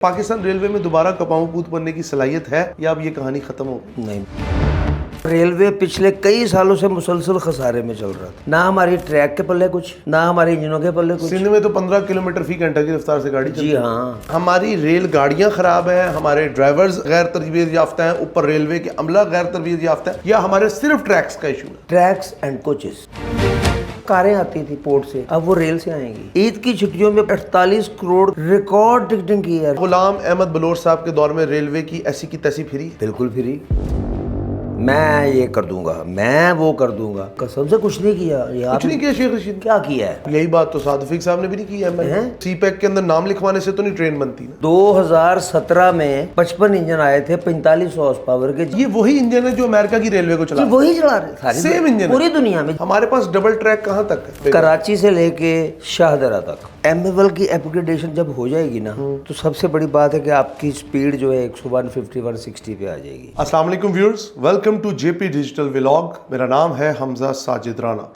Pakistan railway में दोबारा कपाऊ पूत बनने की सलाहियत है या अब ये कहानी खत्म हो गई? नहीं, रेलवे पिछले कई सालों से मुसलसल खसारे में चल रहा था। ना हमारी ट्रैक के पल्ले कुछ, ना हमारे इंजनों के पल्ले कुछ। सिंध में तो 15 किलोमीटर फी घंटा की रफ्तार से गाड़ी चलती जी है। हाँ, हमारी रेल गाड़ियां खराब हैं, हमारे ड्राइवर्स गैर तरबियत याफ्ता हैं, ऊपर रेलवे के अमला गैर तरबियत याफ्ता है, या हमारे सिर्फ ट्रैक्स का इशू है? Tracks and coaches. कारें आती थी पोर्ट से, अब वो रेल से आएंगी। ईद की छुट्टियों में 48 करोड़ रिकॉर्ड टिकटिंग की है। गुलाम अहमद बलोच साहब के दौर में रेलवे की ऐसी की तैसी फ्री। बिल्कुल फ्री। मैं ये कर दूंगा, मैं वो कर दूंगा, कसम से कुछ नहीं किया यार। कुछ नहीं किया शेख रशीद। क्या किया है? यही बात तो सादफिक साहब ने भी नहीं की है। सीपैक के अंदर नाम लिखवाने से तो नहीं ट्रेन बनती ना। 2017 में 55 इंजन आए थे 45 हॉर्स पावर के। ये वही इंजन है जो अमेरिका की रेलवे को चला, वही चला रहे सेम इंजन पूरी दुनिया में। हमारे पास डबल ट्रैक कहाँ तक है? कराची से लेके शाहदरा तक एमएवल की अपग्रेडेशन जब हो जाएगी ना, तो सबसे बड़ी बात है कि आपकी स्पीड जो है 150 160 पे आ जाएगी। अस्सलाम वालेकुम viewers, welcome to JP digital vlog. मेरा नाम है हमजा साजिद राना।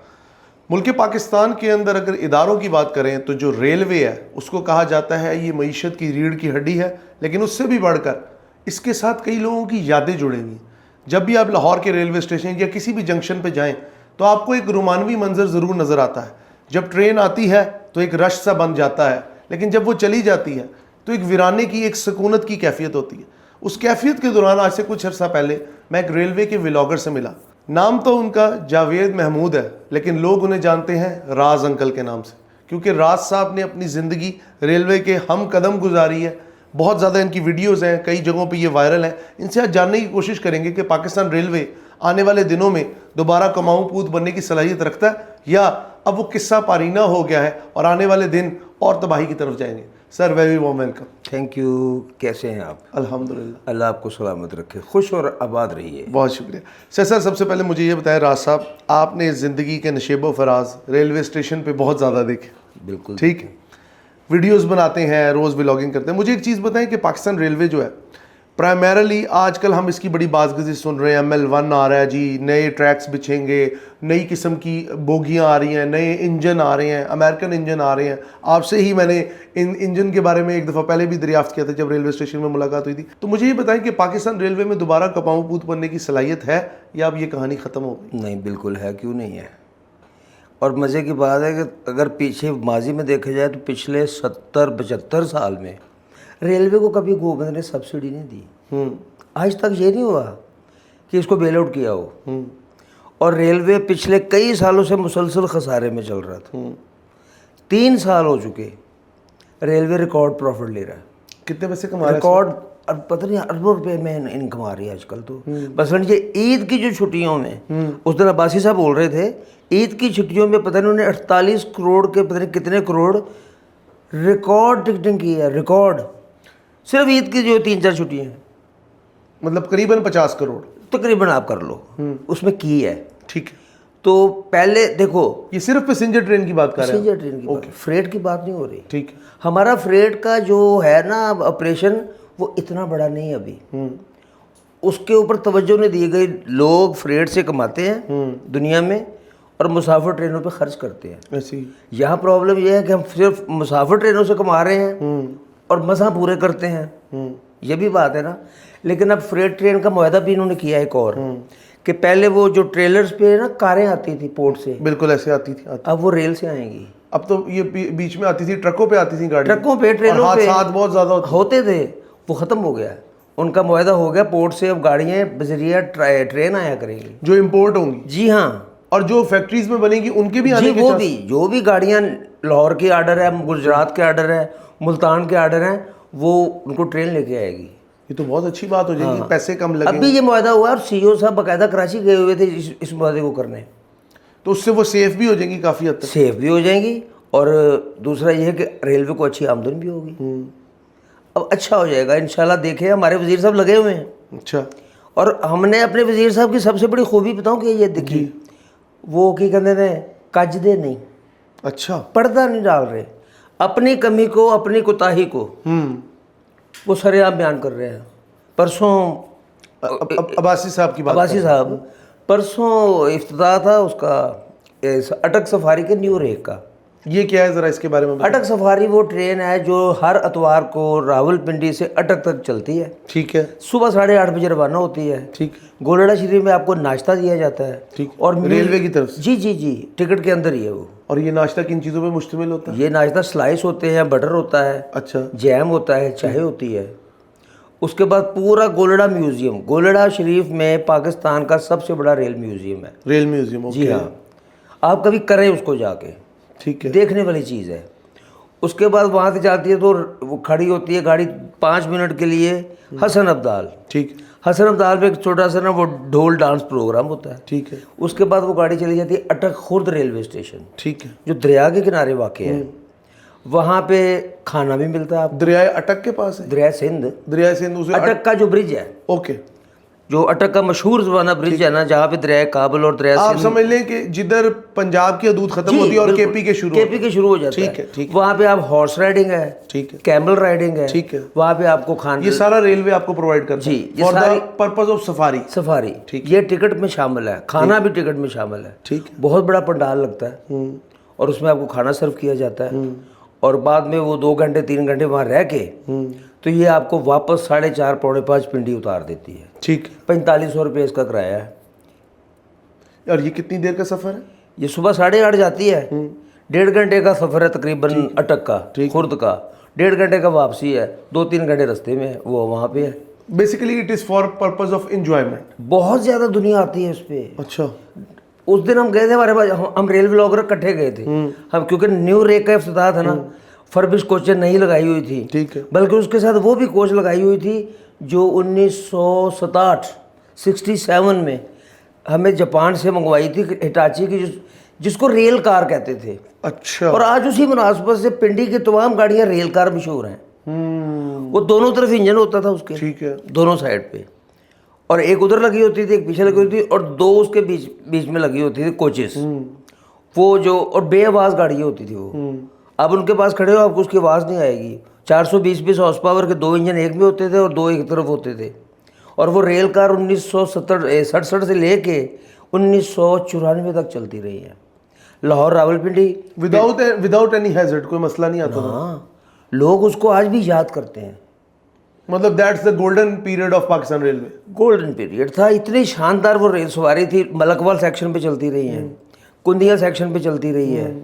मुल्क पाकिस्तान के अंदर अगर इदारों की बात करें तो जो रेलवे है उसको कहा जाता है ये मईशत की रीढ़ की हड्डी है, लेकिन उससे भी बढ़कर इसके साथ कई लोगों की यादें जुड़ी हुई हैं। जब भी आप लाहौर के रेलवे स्टेशन या किसी भी जंक्शन पर जाएँ तो आपको एक रोमानवी मंजर ज़रूर नज़र आता है। जब ट्रेन आती है तो एक रश सा बन जाता है, लेकिन जब वो चली जाती है तो एक वीराने की, एक सुकूनत की कैफियत होती है। उस कैफियत के दौरान आज से कुछ अर्सा पहले मैं एक रेलवे के व्लॉगर से मिला। नाम तो उनका जावेद महमूद है, लेकिन लोग उन्हें जानते हैं राज अंकल के नाम से, क्योंकि राज साहब ने अपनी ज़िंदगी रेलवे के हम कदम गुजारी है। बहुत ज़्यादा इनकी वीडियोज़ हैं, कई जगहों पर ये वायरल हैं। इनसे आज जानने की कोशिश करेंगे कि पाकिस्तान रेलवे आने वाले दिनों में दोबारा कमाऊ पूत बनने की सलाहियत रखता है या अब वो किस्सा पारीना हो गया है और आने वाले दिन और तबाही की तरफ जाएंगे। Sir very warm welcome. Thank you. कैसे हैं आप? अल्हम्दुलिल्लाह, अल्लाह आपको सलामत रखे, खुश और आबाद रहिए। बहुत शुक्रिया। सर सबसे पहले मुझे ये बताएं राज साहब, आपने ज़िंदगी के नशेबो फराज रेलवे स्टेशन पे बहुत ज़्यादा देखे। बिल्कुल ठीक है, वीडियोज़ बनाते हैं, रोज़ व्लॉगिंग करते हैं। मुझे एक चीज़ बताएं कि पाकिस्तान रेलवे जो है प्राइमरली आजकल हम इसकी बड़ी बाज़गज़ी सुन रहे हैं, ML1 आ रहा है जी, नए ट्रैक्स बिछेंगे, नई किस्म की बोगियां आ रही हैं, नए इंजन आ रहे हैं, अमेरिकन इंजन आ रहे हैं। आपसे ही मैंने इन इंजन के बारे में एक दफ़ा पहले भी दरियाफ्त किया था जब रेलवे स्टेशन में मुलाकात हुई थी। तो मुझे ये बताएं कि पाकिस्तान रेलवे में दोबारा कपाऊ पूत बनने की सलाहियत है या अब ये कहानी ख़त्म हो गई? नहीं, बिल्कुल है, क्यों नहीं है। और मज़े की बात है कि अगर पीछे माजी में देखा जाए तो पिछले 70-75 साल में रेलवे को कभी गवर्नमेंट ने सब्सिडी नहीं दी। आज तक ये नहीं हुआ कि इसको बेल आउट किया हो। और रेलवे पिछले कई सालों से मुसलसल खसारे में चल रहा था। 3 साल हो चुके, रेलवे रिकॉर्ड प्रॉफिट ले रहा है। कितने पैसे कमा रहा है? रिकॉर्ड पता नहीं अरबों रुपए में इनकम आ रही है आजकल तो। बस ये ईद की जो छुट्टियों में, उस दिन अब्बासी साहब बोल रहे थे, ईद की छुट्टियों में पता नहीं उन्होंने 48 करोड़ के पता नहीं कितने करोड़ रिकॉर्ड टिकटिंग की है। रिकॉर्ड सिर्फ ईद की जो 3-4 छुट्टियाँ हैं, मतलब करीबन 50 करोड़ तकरीबन आप कर लो उसमें की है। ठीक है, तो पहले देखो, ये सिर्फ पैसेंजर ट्रेन की बात कर रहे हैं? पैसेंजर ट्रेन की बात, फ्रेट की बात नहीं हो रही। ठीक है। हमारा फ्रेट का जो है ना ऑपरेशन, वो इतना बड़ा नहीं है अभी। उसके ऊपर तवज्जो नहीं दी गई। लोग फ्रेट से कमाते हैं दुनिया में और मुसाफिर ट्रेनों पे खर्च करते हैं। ऐसी यहाँ प्रॉब्लम यह है कि हम सिर्फ मुसाफिर ट्रेनों से कमा रहे हैं और मसा पूरे करते हैं। ये भी बात है ना। लेकिन अब फ्रेट ट्रेन का मुआहदा भी इन्होंने किया एक और, कि पहले वो जो ट्रेलर्स पे ना कारें आती थी पोर्ट से, बिल्कुल ऐसे आती थी। अब वो रेल से आएंगी। अब तो ये बीच में आती थी, ट्रकों पे आती थी गाड़ी, ट्रकों पे, ट्रेनों पे हाथ बहुत ज्यादा होते थे। वो ख़त्म हो गया, उनका मुआहदा हो गया पोर्ट से। अब गाड़ियाँ बजरिया ट्रेन आया करेंगी जो इम्पोर्ट होंगी। जी हाँ। और जो फैक्ट्रीज में बनेगी उनके भी आने जी, के वो चांस? भी जो भी गाड़ियाँ लाहौर के आर्डर है, गुजरात के आर्डर है, मुल्तान के आर्डर हैं, वो उनको ट्रेन लेके आएगी। ये तो बहुत अच्छी बात हो जाएगी। पैसे कम लगेंगे। अभी ये मुआहदा हुआ और सीईओ साहब बाकायदा कराची गए हुए थे इस मुआहदे को करने। तो उससे वो सेफ भी हो जाएंगी, काफ़ी हद तक सेफ भी हो जाएंगी। और दूसरा ये है कि रेलवे को अच्छी आमदनी भी होगी। अब अच्छा हो जाएगा इंशाल्लाह। देखें, हमारे वजीर साहब लगे हुए हैं। अच्छा। और हमने अपने वजीर साहब की सबसे बड़ी खूबी बताऊं कि ये देखिए, वो की कहते हैं कजदे नहीं। अच्छा। पर्दा नहीं डाल रहे। अपनी कमी को, अपनी कोताही को वो सरेआम बयान कर रहे हैं। परसों अब्बासी साहब की बात, अब्बासी साहब परसों इफ्तिताह था उसका अटक सफारी के न्यू रेक का। ये क्या है, जरा इसके बारे में बताएं। अटक सफारी वो ट्रेन है जो हर इतवार को रावलपिंडी से अटक तक चलती है। ठीक है, सुबह 8:30 बजे रवाना होती है। ठीक, गोलड़ा शरीफ में आपको नाश्ता दिया जाता है। ठीक। और रेलवे की तरफ से? जी जी जी, टिकट के अंदर ही है वो। और ये नाश्ता किन चीज़ों पे मुश्तमिल होता है? ये नाश्ता स्लाइस होते हैं, बटर होता है, अच्छा, जैम होता है, चाय होती है। उसके बाद पूरा गोलड़ा म्यूजियम, गोलड़ा शरीफ में पाकिस्तान का सबसे बड़ा रेल म्यूजियम है। रेल म्यूजियम, जी हाँ, आप कभी करें उसको जाके, ठीक है, देखने वाली चीज़ है। उसके बाद वहाँ से जाती है तो वो खड़ी होती है गाड़ी 5 मिनट के लिए हसन अब्दाल। ठीक, हसन अब्दाल में एक छोटा सा ना वो ढोल डांस प्रोग्राम होता है। ठीक है, उसके बाद वो गाड़ी चली जाती है अटक खुर्द रेलवे स्टेशन, ठीक है। जो दरिया के किनारे वाक़ है। वहाँ पे खाना भी मिलता है आपको। दरिया अटक के पास है? दरिया सिंध, दरिया सिंध उसे अटक का जो ब्रिज है, ओके, जो अटक का मशहूर ज़माना ब्रिज है ना, जहाँ पे दरिया काबुल और दरिया आप समझ लें कि जिधर पंजाब की हदूद खत्म होती है और केपी के शुरू हो जाता है। ठीक है, ठीक है। वहाँ पे आप हॉर्स राइडिंग है, ठीक है, कैमल राइडिंग है, ठीक है। वहाँ पे आपको खाना, ये सारा रेलवे आपको प्रोवाइड करता है जी, ये फॉर द सारी पर्पस ऑफ सफारी। सफारी, ठीक ये टिकट में शामिल है, खाना भी टिकट में शामिल है। ठीक है, बहुत बड़ा पंडाल लगता है और उसमें आपको खाना सर्व किया जाता है। और बाद में वो 2 घंटे 3 घंटे वहाँ रह के तो ये आपको वापस 4:30 पौने 5 पिंडी उतार देती है। ठीक, 4500 रुपये इसका किराया है। और ये कितनी देर का सफर है? ये सुबह 8:30 जाती है, 1.5 घंटे का सफ़र है तकरीबन अटक का, खुर्द का 1.5 घंटे का वापसी है, 2-3 घंटे रास्ते में है, वो वहाँ पे है। Basically it is for purpose of enjoyment. बहुत ज़्यादा दुनिया आती है उस पर। अच्छा, उस दिन हम गए थे, हमारे पास हम रेल व्लॉगर इकट्ठे गए थे हम, क्योंकि न्यू रेक का इफ्तिताह था ना, फर्बिश कोचें नहीं लगाई हुई थी, ठीक है, बल्कि उसके साथ वो भी कोच लगाई हुई थी जो 1967 में हमें जापान से मंगवाई थी, हिटाची की, जिसको रेल कार कहते थे। अच्छा, और आज उसी मुनासबत से पिंडी की तमाम गाड़ियाँ रेल कार मशहूर हैं। वो दोनों तरफ इंजन होता था उसके, ठीक है, दोनों साइड पे, और एक उधर लगी होती थी, एक पीछे लगी होती थी, और 2 उसके बीच में लगी होती थी कोचेस, वो जो, और बेआवाज़ गाड़ियाँ होती थी वो। अब उनके पास खड़े हो आपको उसकी आवाज़ नहीं आएगी। 420 हॉर्स पावर के 2 इंजन एक में होते थे और 2 एक तरफ होते थे। और वो रेल कार 1967 से लेके 1994 तक चलती रही है, Lahore Rawalpindi, without any hazard, कोई मसला नहीं आता। हाँ, लोग उसको आज भी याद करते हैं। मतलब that's the golden period of Pakistan railway. Golden period था, इतनी शानदार वो रेल सवारी थी। मलकवाल सेक्शन पे चलती रही है, कुंदिया सेक्शन पे चलती रही है,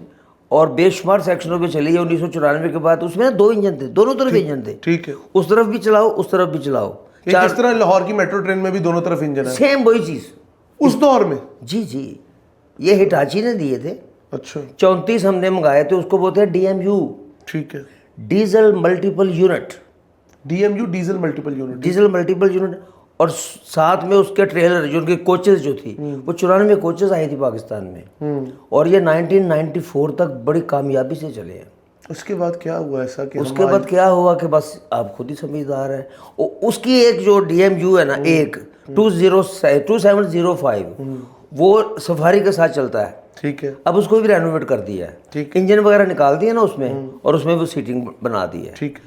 और बेशुमार सेक्शनों पे चली है। 1994 के बाद उसमें 2 इंजन थे, दोनों तरफ इंजन थे। ठीक है, उस तरफ भी चलाओ, उस तरफ भी चलाओ। इस तरह लाहौर की मेट्रो ट्रेन में भी दोनों तरफ इंजन है, सेम वही चीज़ उस दौर में। जी जी, ये हिटाची ने दिए थे। अच्छा, 34 हमने मंगाए थे, उसको बोलते हैं DMU, ठीक है, diesel multiple unit, DMU diesel multiple unit. Diesel multiple unit. और साथ में उसके ट्रेलर, जो उनके कोचेस जो थी, वो 94 कोचेस आई थी पाकिस्तान में, और ये 1994 तक बड़ी कामयाबी से चले हैं। उसके बाद क्या हुआ ऐसा कि उसके बाद क्या हुआ कि बस आप खुद ही समझदार हैं। उसकी एक जो DMU है ना, एक 2705, वो सफारी के साथ चलता है। ठीक है, अब उसको भी रेनोवेट कर दिया है, ठीक, इंजन वगैरह निकाल दिया ना उसमें, और उसमें वो सीटिंग बना दी है। ठीक,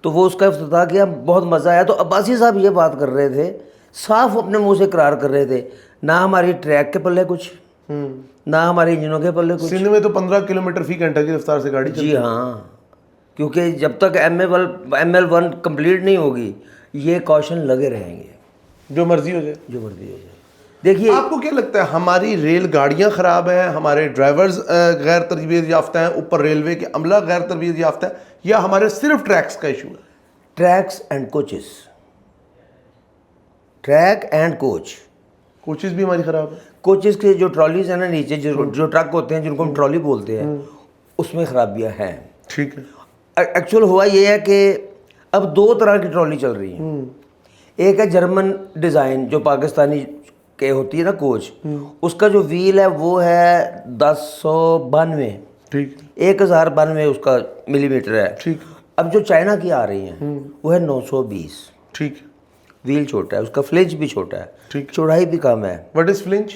तो वो उसका इफ्तिताह किया, बहुत मज़ा आया। तो अब्बासी साहब ये बात कर रहे थे, साफ अपने मुंह से इकरार कर रहे थे, ना हमारी ट्रैक के पल्ले कुछ, ना हमारे इंजनों के पल्ले कुछ। सिंध में तो 15 किलोमीटर फी घंटा की रफ्तार से गाड़ी जी हाँ, क्योंकि जब तक ML1 कंप्लीट नहीं होगी, ये कॉशन लगे रहेंगे, जो मर्जी हो जाए, जो मर्जी हो जाए। देखिए, आपको क्या लगता है हमारी रेल गाड़ियाँ ख़राब हैं, हमारे ड्राइवर्स गैर तरबियत याफ्ता हैं, ऊपर रेलवे के अमला गैर तरबियत याफ्ता है, या हमारे सिर्फ ट्रैक्स का इशू है? Tracks and coaches, track and coach. Coaches भी हमारी ख़राब है। कोचेस के जो ट्रॉलीज हैं ना नीचे, जो ट्रक होते हैं जिनको हम ट्रॉली बोलते हैं, उसमें खराबियां हैं। ठीक है, एक्चुअल हुआ ये है कि अब 2 तरह की ट्रॉली चल रही है। एक है जर्मन डिज़ाइन, जो पाकिस्तानी के होती है ना कोच, उसका जो व्हील है वो है 1092, ठीक, 1092 उसका मिलीमीटर है। ठीक, अब जो चाइना की आ रही हैं वो है 920, ठीक, व्हील छोटा है, उसका फ्लिंच भी छोटा है, ठीक, चौड़ाई भी कम है। What is flinch?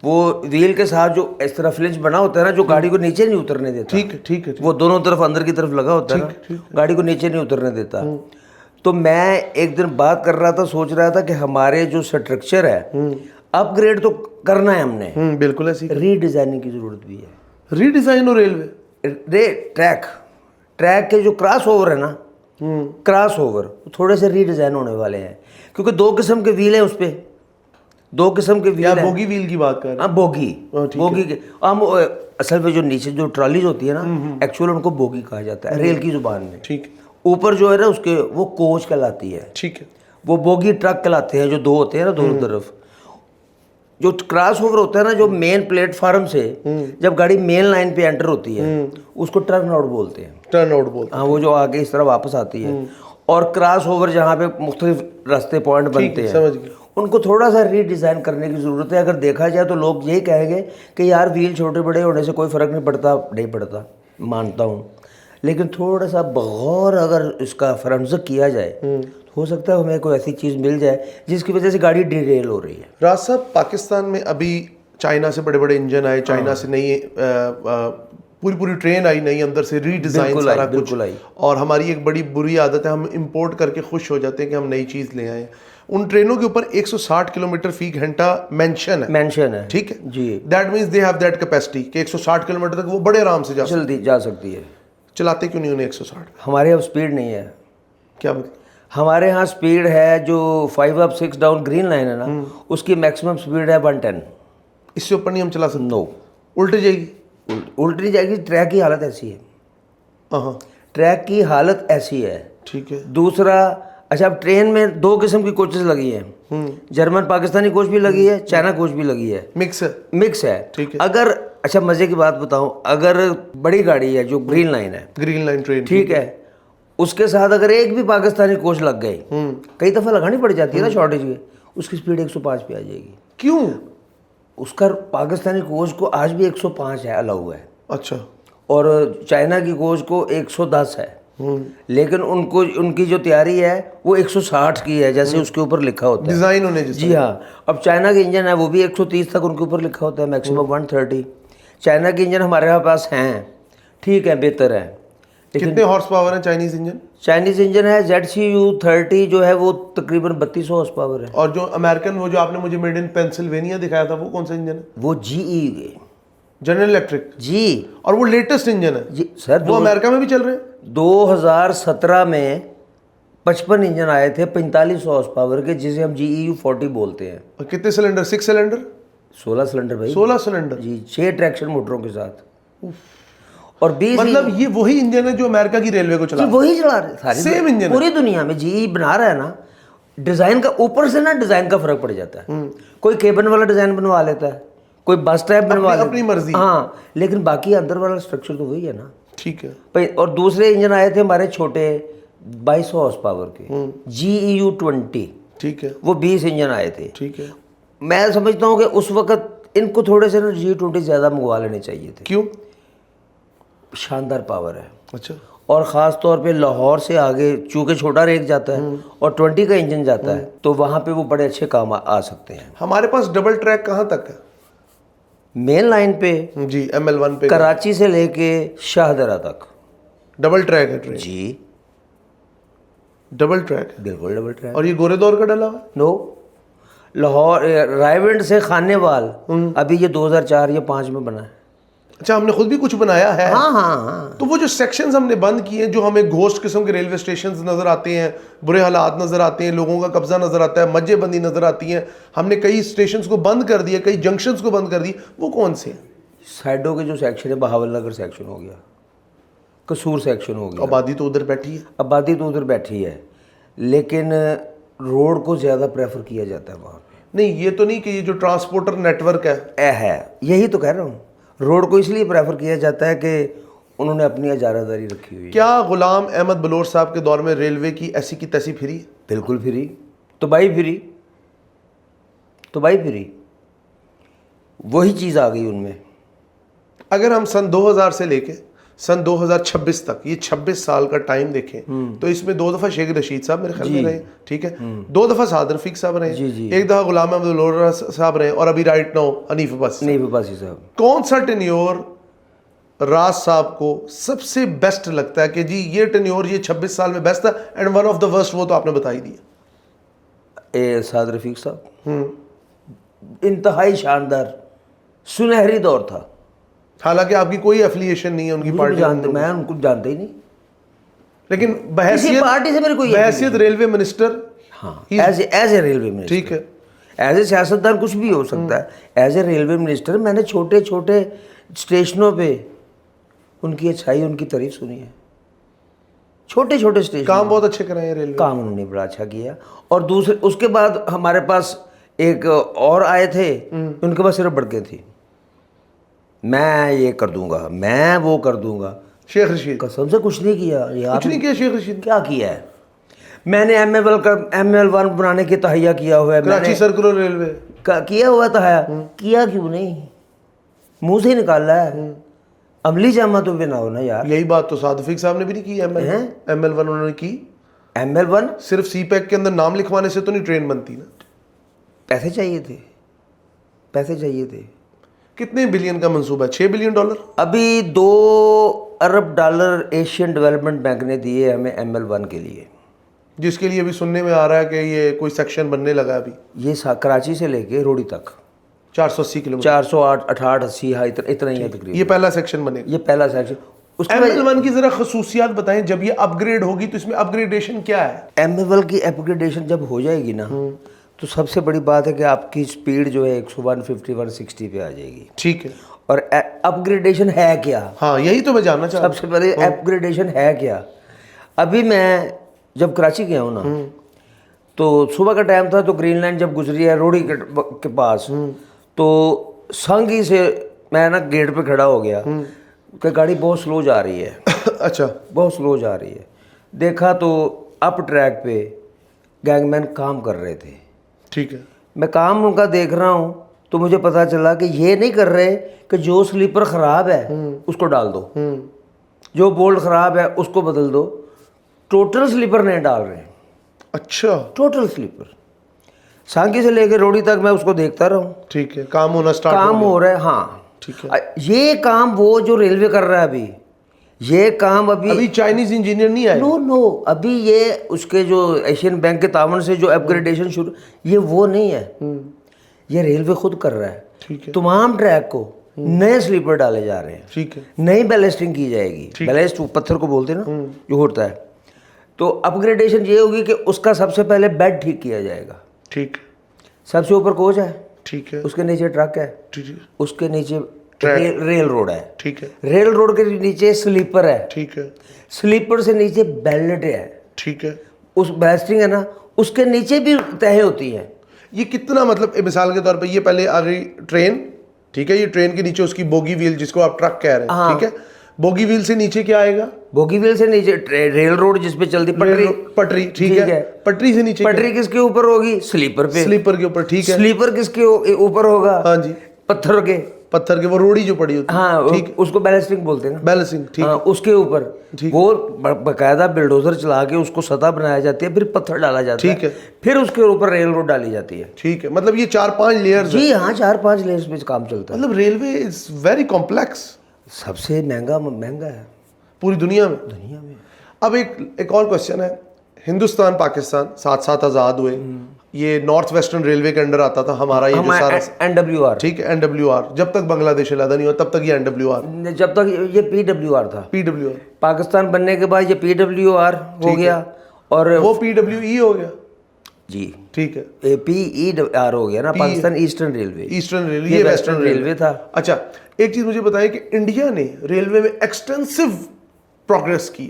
वो व्हील के साथ जो इस तरह फ्लिंच बना होता है ना, जो गाड़ी को नीचे नहीं उतरने देता। ठीक है, ठीक है, वो दोनों तरफ अंदर की तरफ लगा होता है ना, गाड़ी को नीचे नहीं उतरने देता। तो मैं एक दिन बात कर रहा था, सोच रहा था कि हमारे जो स्ट्रक्चर है, अपग्रेड तो करना है हमने, बिल्कुल ऐसी रीडिजाइनिंग की जरूरत भी है। रीडिजाइन और रेलवे ट्रैक के जो क्रॉस ओवर है ना, क्रॉस ओवर थोड़े से रीडिज़ाइन होने वाले हैं, क्योंकि दो किस्म के व्हील हैं उस पर, दो किस्म के व्हील हैं। बोगी व्हील की बात कर रहे हैं? हाँ, बोगी के हम असल में जो नीचे जो ट्रॉलीज होती है ना, एक्चुअल उनको बोगी कहा जाता है रेल की जुबान में। ठीक। ऊपर जो है ना उसके वो कोच कहलाती है। ठीक है। वो बोगी ट्रक कहलाते हैं, जो दो होते हैं ना दोनों तरफ। जो क्रॉस ओवर होता है ना, जो मेन प्लेटफार्म से जब गाड़ी मेन लाइन पे एंटर होती है उसको टर्न आउट बोलते हैं। टर्न आउट बोलते हैं। हाँ, वो जो आगे इस तरह वापस आती है। और क्रॉस ओवर जहाँ पे मुख्तलिफ रास्ते पॉइंट बनते हैं, समझ गए। उनको थोड़ा सा रीडिज़ाइन करने की ज़रूरत है। अगर देखा जाए तो लोग यही कहेंगे कि यार व्हील छोटे बड़े होने से कोई फ़र्क नहीं पड़ता, मानता हूँ, लेकिन थोड़ा सा बगौर अगर इसका फरमज़ किया जाए तो हो सकता है हमें कोई ऐसी चीज़ मिल जाए जिसकी वजह से गाड़ी डिरेल हो रही है। राज साहब, पाकिस्तान में अभी चाइना से बड़े बड़े इंजन आए, चाइना से नई पूरी ट्रेन आई, नई अंदर से रीडिज़ाइन सारा कुछ, और हमारी एक बड़ी बुरी आदत है, हम इंपोर्ट करके खुश हो जाते हैं कि हम नई चीज़ ले आए। उन ट्रेनों के ऊपर 160 किलोमीटर फी घंटा मेंशन है। ठीक है जी। That means they have that capacity कि 160 किलोमीटर तक वो बड़े आराम से जल्दी जा सकती है। चलाते क्यों नहीं उन्हें 160? हमारे यहाँ स्पीड नहीं है। क्या मतलब? हमारे यहाँ स्पीड है जो 5 अप 6 डाउन ग्रीन लाइन है ना, उसकी मैक्सिमम स्पीड है 110। इससे ऊपर नहीं हम चला सकते? नो, उल्ट जाएगी। उल्ट नहीं जाएगी, ट्रैक की हालत ऐसी है। हाँ, ट्रैक की हालत ऐसी है। ठीक है। दूसरा, अच्छा, अब ट्रेन में दो किस्म की कोचेस लगी हैं, जर्मन पाकिस्तानी कोच भी लगी है, चाइना कोच भी लगी है, मिक्स है। ठीक है। अगर, अच्छा मजे की बात बताऊं, अगर बड़ी गाड़ी है जो ग्रीन लाइन है, ग्रीन लाइन ट्रेन, ठीक है, उसके साथ अगर एक भी पाकिस्तानी कोच लग गए, कई दफा लगानी पड़ जाती है ना शॉर्टेज की, उसकी स्पीड 105 पे आ जाएगी। क्यों? उसका पाकिस्तानी कोच को आज भी 105 है, अलाउ है। अच्छा। और चाइना की कोच को 110 है, लेकिन उनको उनकी जो तैयारी है वो 160 की है, जैसे उसके ऊपर लिखा होता है डिजाइन होने जैसे। जी हाँ। अब चाइना के इंजन है वो भी 130 तक उनके ऊपर लिखा होता है, मैक्सिमम 130। चाइना के इंजन हमारे पास हैं, ठीक है, बेहतर है। कितने हॉर्स पावर है चाइनीज इंजन? चाइनीज इंजन है ZCU30 जो है वो तकरीबन 3200 हॉर्स पावर है। और जो अमेरिकन, वो जो आपने मुझे मेड इन पेंसिल्वेनिया दिखाया था, वो कौन सा इंजन है? वो GE, जनरल इलेक्ट्रिक जी। और वो लेटेस्ट इंजन है जी सर, वो अमेरिका में भी चल रहे हैं। 2017 में 55 इंजन आए थे 4500 हॉर्स पावर के, जिसे हम GEU40 बोलते हैं। और कितने सिलेंडर? 6 सिलेंडर? 16 सिलेंडर भाई। 16 सिलेंडर जी, 6 ट्रैक्शन मोटरों के साथ। और 20, मतलब ये वही इंजन है जो अमेरिका की रेलवे को चला, वही चला रहे सारी सेम इंजन पूरी दुनिया में। GE बना रहा है ना, डिजाइन का ऊपर से ना डिजाइन का फर्क पड़ जाता है। कोई केबन वाला डिजाइन बनवा लेता है, कोई बस टाइप बनवा लेता है, अपनी मर्जी। हाँ, लेकिन बाकी अंदर वाला स्ट्रक्चर तो वही है ना। ठीक है। और दूसरे इंजन आए थे हमारे छोटे 2200 हॉर्स पावर के, GEU20, ठीक है, वो 20 इंजन आए थे। ठीक है। मैं समझता हूँ कि उस वक्त इनको थोड़े से ना GE20 ज़्यादा मंगवा लेने चाहिए थे। क्यों? शानदार पावर है। अच्छा। और ख़ास तौर पे लाहौर से आगे चूँकि छोटा रेक जाता है और 20 का इंजन जाता है, तो वहाँ पे वो बड़े अच्छे काम आ सकते हैं। हमारे पास डबल ट्रैक कहाँ तक है? मेन लाइन पे जी, ML1 पे कराची से लेके शाहदरा तक डबल ट्रैक है ट्रेन। जी, डबल ट्रैक है, बिल्कुल डबल ट्रैक। और ये गोरे दौर का डला हुआ है? नो, लाहौर रायविंड से खानेवाल अभी ये 2004 या 5 में बना है। अच्छा, हमने खुद भी कुछ बनाया है। हाँ हाँ हाँ। तो वो जो सेक्शंस हमने बंद किए, जो हमें घोस्ट किस्म के रेलवे स्टेशंस नजर आते हैं, बुरे हालात नजर आते हैं, लोगों का कब्जा नजर आता है, मज्जेबंदी नजर आती है, हमने कई स्टेशंस को बंद कर दिया, कई जंक्शंस को बंद कर दिए, वो कौन से हैं? साइडों के जो सेक्शन है, बहावल नगर सेक्शन हो गया, कसूर सेक्शन हो गया। आबादी तो उधर बैठी है। आबादी तो उधर बैठी है, लेकिन रोड को ज़्यादा प्रेफर किया जाता है वहाँ पे। नहीं, ये तो नहीं कि ये जो ट्रांसपोर्टर नेटवर्क है, यही तो कह रहा हूँ, रोड को इसलिए प्रेफर किया जाता है कि उन्होंने अपनी इजारादारी रखी हुई है। क्या गुलाम अहमद बलोच साहब के दौर में रेलवे की ऐसी की तैसी फ्री? बिल्कुल फ्री, तो भाई फ्री, तो भाई फ्री, वही चीज़ आ गई उनमें। अगर हम सन 2000 से लेके सन 2026 तक, ये 26 साल का टाइम देखें, तो इसमें 2 दफ़ा शेख रशीद साहब मेरे ख्याल में रहे, ठीक है, 2 दफ़ा साद रफीक साहब रहे, एक दफ़ा गुलाम अहमद बलोच साहब रहे, और अभी राइट नाउ हनीफ अब्बासी साहब। कौन सा टेन्योर राज साहब को सबसे बेस्ट लगता है कि जी ये टेन्योर ये 26 साल में बेस्ट था, and one of the worst वो तो आपने बता ही दिया? साद रफीक साहब इंतहाई शानदार सुनहरी दौर था। हालांकि आपकी कोई एफिलिएशन नहीं है उनकी पार्टी जानते, मैं उनको जानता ही नहीं, लेकिन किसी पार्टी से मेरे कोई बहैसियत रेलवे मिनिस्टर, हाँ, एज ए रेलवे मिनिस्टर, ठीक है, एज ए सियासतदान कुछ भी हो सकता है। एज ए रेलवे मिनिस्टर मैंने छोटे छोटे स्टेशनों पे उनकी अच्छाई, उनकी तारीफ सुनी है। छोटे छोटे स्टेशन, काम बहुत अच्छे करे हैं रेलवे, काम उन्होंने बड़ा अच्छा किया। और दूसरे उसके बाद हमारे पास एक और आए थे, उनके पास सिर्फ बड़के थी, मैं ये कर दूंगा, मैं वो कर दूंगा। शेख रशीद कसम से कुछ नहीं किया यार, कुछ नहीं किया शेख रशीद। क्या किया है? मैंने ML1 बनाने की तहैया किया हुआ है, कराची सर्कुलर रेलवे किया हुआ तहैया, किया क्यों नहीं? मुंह से ही निकाला है, अमली जामा तो बनाओ ना यार। यही बात तो सादफिक साहब ने भी नहीं की। ML1 उन्होंने की। ML1 सिर्फ CPEC के अंदर नाम लिखवाने से तो नहीं ट्रेन बनती ना, पैसे चाहिए थे, पैसे चाहिए थे। कितने बिलियन का मंसूबा है? $6 बिलियन। अभी $2 अरब एशियन डेवलपमेंट बैंक ने दिए हमें ML1 के लिए, जिसके लिए अभी सुनने में आ रहा है कि ये कोई सेक्शन बनने लगा है अभी। ये कराची से लेके रोड़ी तक 480 किलोमीटर, 408, 68, 80, हाँ इतना ही है तकरीबन। ये पहला सेक्शन बनेगा, ये पहला सेक्शन। उसके ML1 की जरा खसूसियात बताएं, जब ये अपग्रेड होगी तो इसमें अपग्रेडेशन क्या है? ML1 की अपग्रेडेशन जब हो जाएगी ना, तो सबसे बड़ी बात है कि आपकी स्पीड जो है 150, 160 पे आ जाएगी, ठीक है। और अपग्रेडेशन है क्या? हाँ, यही तो मैं जानना चाह रहा हूं। सबसे पहले अपग्रेडेशन है क्या? अभी मैं जब कराची गया हूँ ना, तो सुबह का टाइम था, तो ग्रीन लाइन जब गुजरी है रोड़ी के पास, तो संगी से मैं ना गेट पे खड़ा हो गया कि गाड़ी बहुत स्लो जा रही है। अच्छा, बहुत स्लो जा रही है। देखा तो अप ट्रैक पे गैंगमैन काम कर रहे थे, ठीक है। मैं काम उनका देख रहा हूँ, तो मुझे पता चला कि ये नहीं कर रहे कि जो स्लीपर ख़राब है उसको डाल दो, जो बोल्ट ख़राब है उसको बदल दो, टोटल स्लीपर नहीं डाल रहे। अच्छा, टोटल स्लीपर सांगी से लेकर रोड़ी तक मैं उसको देखता रहा हूँ, ठीक है। काम होना स्टार्ट काम हो रहा है, हाँ ठीक है। ये काम वो जो रेलवे कर रहा है अभी, ये काम अभी चाइनीज इंजीनियर नहीं आए। नो अभी ये उसके जो एशियन बैंक के तावन से जो अपग्रेडेशन शुरू, ये वो नहीं है, ये रेलवे खुद कर रहा है। ठीक है, तमाम ट्रैक को नए स्लीपर डाले जा रहे हैं, ठीक है। नई बैलेस्टिंग की जाएगी। बैलेस्ट पत्थर को बोलते हैं ना, जो होता है। तो अपग्रेडेशन ये होगी कि उसका सबसे पहले बेड ठीक किया जाएगा, ठीक, सबसे ऊपर कोच है, ठीक है, उसके नीचे ट्रक है, ठीक है, उसके नीचे रेल रोड है, ठीक है, रेल रोड के नीचे स्लीपर है, ठीक है, स्लीपर से नीचे बेल्ट है, ठीक है। उस बैलेस्टिंग है ना, उसके नीचे भी तह होती है। ये कितना, मतलब मिसाल के तौर पे ये पहले आ गई ट्रेन, ठीक है, ये ट्रेन के नीचे उसकी बोगी व्हील जिसको आप ट्रक कह रहे हैं, हाँ। ठीक है। बोगी व्हील से नीचे क्या आएगा? बोगी व्हील से नीचे रेल रोड जिसपे चलती पटरी, पटरी, ठीक है। पटरी से नीचे पटरी किसके ऊपर होगी? स्लीपर पे, स्लीपर के ऊपर, ठीक है। स्लीपर किसके ऊपर होगा? हाँ जी, पत्थर के, पत्थर के, वो रोड़ी जो पड़ी होती है, हाँ ठीक, उसको बैलेस्टिंग बोलते हैं ना, बैलेंसिंग, ठीक, हाँ, उसके ऊपर वो बकायदा बिल्डोजर चला के उसको सतह बनाया जाती है, फिर पत्थर डाला जाता है, ठीक है, फिर उसके ऊपर रेल रोड डाली जाती है, ठीक है। मतलब ये 4-5 लेयर्स जी हाँ, 4-5 लेयर्स में काम चलता है। मतलब रेलवे इज वेरी कॉम्प्लेक्स, सबसे महंगा है पूरी दुनिया में। अब एक और क्वेश्चन है, हिंदुस्तान पाकिस्तान साथ साथ आज़ाद हुए, ये नॉर्थ वेस्टर्न रेलवे के अंडर आता था हमारा ये जो सारा NWR, ठीक है, NWR। जब तक बांग्लादेश अलग नहीं हुआ तब तक ये NWR, जब तक ये PWR था। PWR पाकिस्तान बनने के बाद ये PWR हो गया, और वो PWE हो गया, जी ठीक है, PER हो गया ना, Pakistan eastern railway. Eastern railway, ये वेस्टर्न रेलवे था। अच्छा, एक चीज मुझे बताइए कि इंडिया ने रेलवे में एक्सटेंसिव प्रोग्रेस की,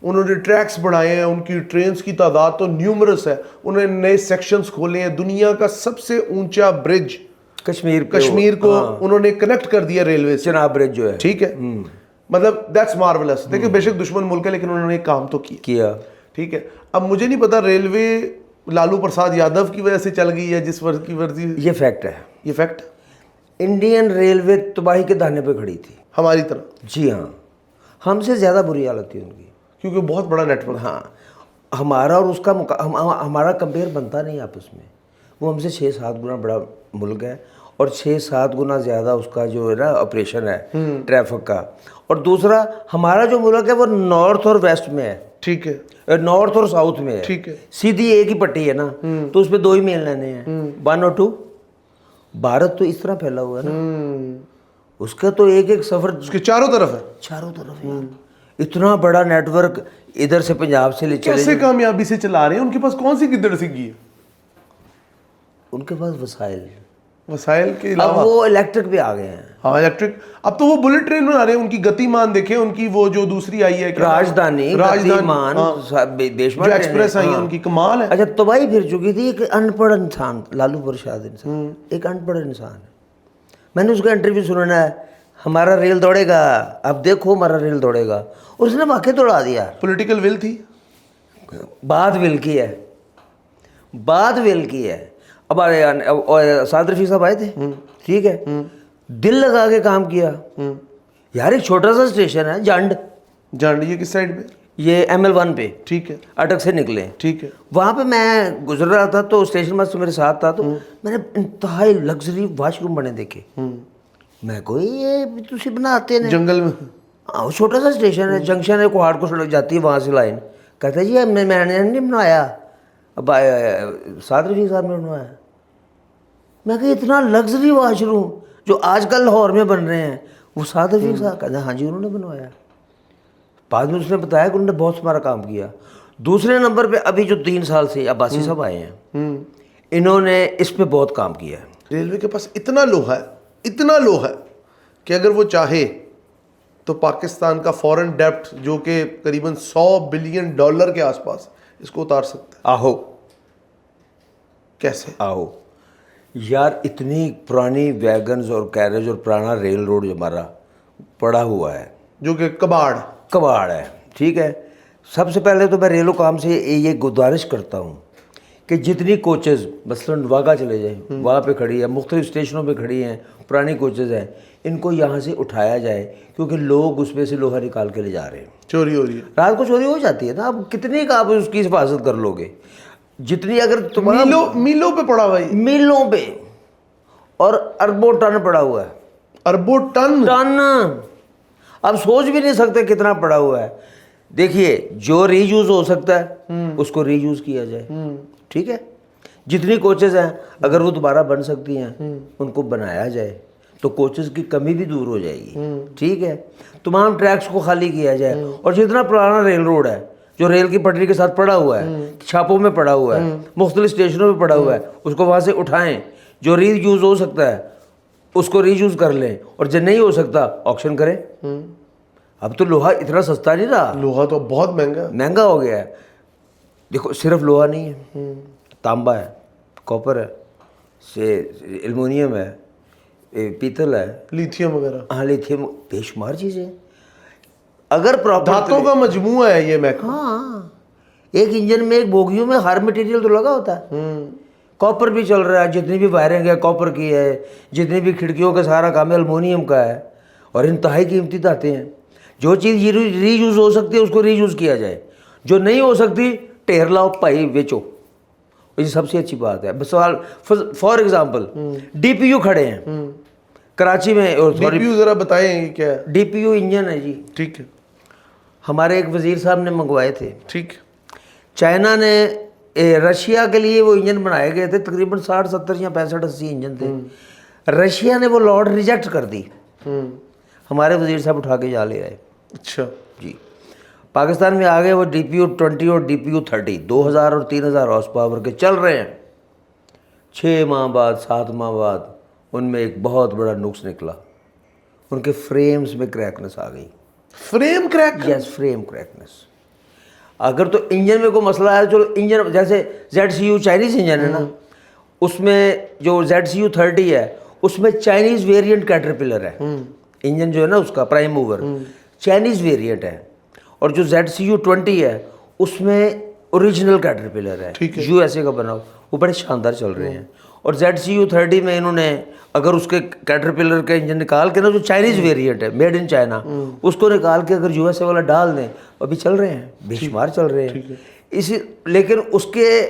उन्होंने ट्रैक्स बढ़ाए हैं, उनकी ट्रेन्स की तादाद तो न्यूमरस है, उन्होंने नए सेक्शंस खोले हैं, दुनिया का सबसे ऊंचा ब्रिज कश्मीर को उन्होंने कनेक्ट कर दिया रेलवे से, चनाब ब्रिज जो है, ठीक है। मतलब दैट्स मार्वलस। देखिए बेशक दुश्मन मुल्क है, लेकिन उन्होंने काम तो किया, ठीक है। अब मुझे नहीं पता रेलवे लालू प्रसाद यादव की वजह से चल गई है जिस वर्ष की वर्जी, ये फैक्ट है, ये फैक्ट। इंडियन रेलवे तबाही के दाने पे खड़ी थी हमारी तरह, जी हाँ, हमसे ज़्यादा बुरी हालत थी उनकी, क्योंकि बहुत बड़ा नेटवर्क, हाँ, हमारा और उसका हमारा कंपेयर बनता नहीं आपस में। वो हमसे 6-7 गुना बड़ा मुल्क है, और 6-7 गुना ज़्यादा उसका जो है ना ऑपरेशन है ट्रैफिक का। और दूसरा, हमारा जो मुल्क है वो नॉर्थ और वेस्ट में है, ठीक है, नॉर्थ और साउथ में है, ठीक है। सीधी एक ही पट्टी है ना, तो उसमें 2 ही मेल लाइनें हैं, 1 और 2। भारत तो इस तरह फैला हुआ है ना, उसका तो एक एक सफ़र उसके चारों तरफ है। चारों तरफ है। इतना बड़ा नेटवर्क इधर से पंजाब से ले चले कैसे कामयाबी से चला रहे हैं? उनके पास कौन सी गिद्दड़ सीखी है? उनके पास वसाइल, वसाइल के अब अलावा वो इलेक्ट्रिक भी आ गए हैं। हाँ इलेक्ट्रिक, अब तो वो बुलेट ट्रेन बना रहे हैं। उनकी गतिमान देखे, उनकी वो जो दूसरी आई है क्या नाम? राजधानी, गतिमान, बेशुमार जो ट्रेनें, एक्सप्रेस आई है हाँ। उनकी कमाल है। अच्छा, तबाही फिर चुकी थी। एक अनपढ़ इंसान, लालू प्रसाद इंसान, एक अनपढ़ इंसान है। मैंने उसका इंटरव्यू सुना है, हमारा रेल दौड़ेगा, अब देखो हमारा रेल दौड़ेगा, और उसने वाकई दौड़ा दिया। पॉलिटिकल विल थी, बात विल की है, बात विल की है। अब साद रफी साहब आए थे, ठीक है, दिल लगा के काम किया। यार एक छोटा सा स्टेशन है जंड, जान लीजिए किस साइड पे? ये ML1 पे, ठीक है, अटक से निकले, ठीक है। वहाँ पे मैं गुजर रहा था तो स्टेशन मास्टर मेरे साथ था, तो मैंने इंतहाई लग्जरी वॉशरूम बने देखे। मैं कोई ये तुसी बनाते हैं जंगल में वो छोटा सा स्टेशन है, जंक्शन है, कोहाड़ को सड़क जाती है, वहाँ से लाइन। कहते जी मैंने नहीं बनवाया, अब साद रफी साहब ने बनवाया। मैं कहा इतना लग्जरी वॉशरूम जो आजकल लाहौर में बन रहे हैं, वो साद रफी साहब कहते हाँ जी उन्होंने बनवाया। बाद में उसने बताया कि उन्होंने बहुत हमारा काम किया। दूसरे नंबर पे अभी जो 3 साल से अब्बासी साहब आए हैं, इन्होंने इस पे बहुत काम किया है। रेलवे के पास इतना लोहा है, इतना लोहा है कि अगर वो चाहे तो पाकिस्तान का फॉरेन डेब्ट जो कि करीबन $100 बिलियन के आसपास, इसको उतार सकता है। आहो कैसे? आहो यार, इतनी पुरानी वैगन्स और कैरेज और पुराना रेल रोड जो हमारा पड़ा हुआ है, जो कि कबाड़ है, ठीक है। सबसे पहले तो मैं रेलो काम से ये गुजारिश करता हूँ कि जितनी कोचेज़ मसलन वाघा चले जाए, वहाँ पे खड़ी है, मुख्तलिफ स्टेशनों पे खड़ी हैं, पुरानी कोचेज़ हैं, इनको यहाँ से उठाया जाए, क्योंकि लोग उसमें से लोहा निकाल के ले जा रहे हैं। चोरी हो रही है, रात को चोरी हो जाती है ना। अब कितनी का आप उसकी हिफाजत कर लोगे? जितनी अगर तुम्हारा मीलों पे पड़ा भाई, मीलों पे, और अरबों टन पड़ा हुआ है, अरबों टन। आप सोच भी नहीं सकते कितना पड़ा हुआ है। देखिए, जो रीयूज हो सकता है उसको रीयूज किया जाए, ठीक है। जितनी कोचेज हैं अगर वो दोबारा बन सकती हैं उनको बनाया जाए, तो कोचेज की कमी भी दूर हो जाएगी, ठीक है। तमाम ट्रैक्स को खाली किया जाए, और जितना पुराना रेल रोड है जो रेल की पटरी के साथ पड़ा हुआ है, छापों में पड़ा हुआ है, मुख्तलिफ स्टेशनों में पड़ा हुआ है, उसको वहाँ से उठाएं। जो रीयूज हो सकता है उसको रीयूज कर लें, और जो नहीं हो सकता ऑक्शन करें। अब तो लोहा इतना सस्ता नहीं रहा, लोहा तो बहुत महंगा हो गया है। देखो, सिर्फ लोहा नहीं है, तांबा है, कॉपर है, से एल्युमिनियम है, पीतल है, लिथियम वगैरह, हाँ लिथियम, बेशुमार चीज़ें। अगर प्रॉपर धातों का मजमूआ है ये महकमा। हाँ, एक इंजन में, एक बोगियों में हर मटेरियल तो लगा होता है। कॉपर भी चल रहा है, जितनी भी वायरिंग है कॉपर की है, जितनी भी खिड़कियों का सारा काम एल्युमिनियम का है, और इंतहाई कीमती धातें हैं। जो चीज़ रीयूज हो सकती है उसको रीयूज किया जाए, जो नहीं हो सकती ढेर लाओ भाई बेचो, ये सबसे अच्छी बात है। सवाल फॉर एग्जाम्पल DPU खड़े हैं कराची में, और DPU जरा बताएं क्या है? DPU इंजन है जी, ठीक है, हमारे एक वजीर साहब ने मंगवाए थे, ठीक। चाइना ने रशिया के लिए वो इंजन बनाए गए थे, तकरीबन 60, 70 या 65, 80 इंजन थे। रशिया ने वो लॉट रिजेक्ट कर दी, हमारे वजीर साहब उठा के जा ले आए। अच्छा जी, पाकिस्तान में आ गए वो DPU 20 और DPU 30, 2000 और 3000 हॉर्स पावर के चल रहे हैं। 6 माह बाद, 7 माह बाद उनमें एक बहुत बड़ा नुक्स निकला, उनके फ्रेम्स में क्रैकनेस आ गई। Frame crack? Yes, frame crackness. अगर तो इंजन में कोई मसला है, चलो इंजन जैसे ZCU चाइनीज़ इंजन है ना, उसमें जो ZCU 30 है उसमें चाइनीज़ वेरिएंट कैटरपिलर है, इंजन जो है ना उसका प्राइम मूवर चाइनीज़ वेरिएंट है, और जो ZCU 20 है उसमें ओरिजिनल कैटरपिलर है, USA का बना, वो बड़े शानदार चल रहे हैं। और ZCU 30 में इन्होंने अगर उसके कैटरपिलर का इंजन निकाल के ना, जो चाइनीज़ वेरिएंट है मेड इन चाइना, उसको निकाल के अगर USA वाला डाल दें, अभी चल रहे हैं, बेशुमार चल रहे हैं इसी। लेकिन उसके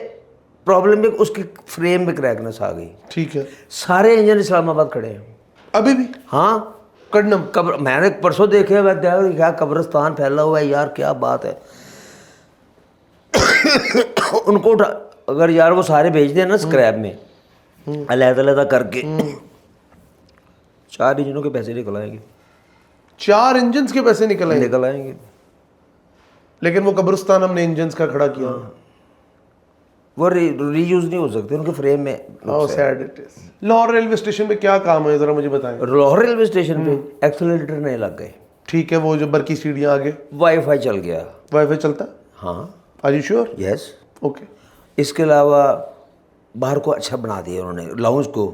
प्रॉब्लम में उसके फ्रेम में क्रैकनेस आ गई। ठीक है, सारे इंजन इस्लामाबाद खड़े हैं अभी भी? हाँ, कब्र मैंने परसों देखे, मैं क्या कब्रिस्तान फैला हुआ है यार, क्या बात है। उनको उठा, अगर यार वो सारे भेज दें ना स्क्रैप में अलग-अलग करके, 4 इंजनों के पैसे निकल आएंगे। 4 इंजन के पैसे निकल आए, निकल आएंगे। लेकिन वो कब्रिस्तान हमने इंजन का खड़ा किया। वो रीयूज नहीं हो सकते, उनके फ्रेम में। How sad it is. Lahore railway station पे क्या काम है, जरा मुझे बताएं। लाहौर रेलवे स्टेशन पे एक्सेलरेटर नहीं लग गए। ठीक है, वो जो बरकी सीढ़ियाँ आगे वाईफाई चल गया। वाईफाई चलता है? हाँ, are you sure? Yes. Okay. इसके अलावा बाहर को अच्छा बना दिया उन्होंने, लाउंज को।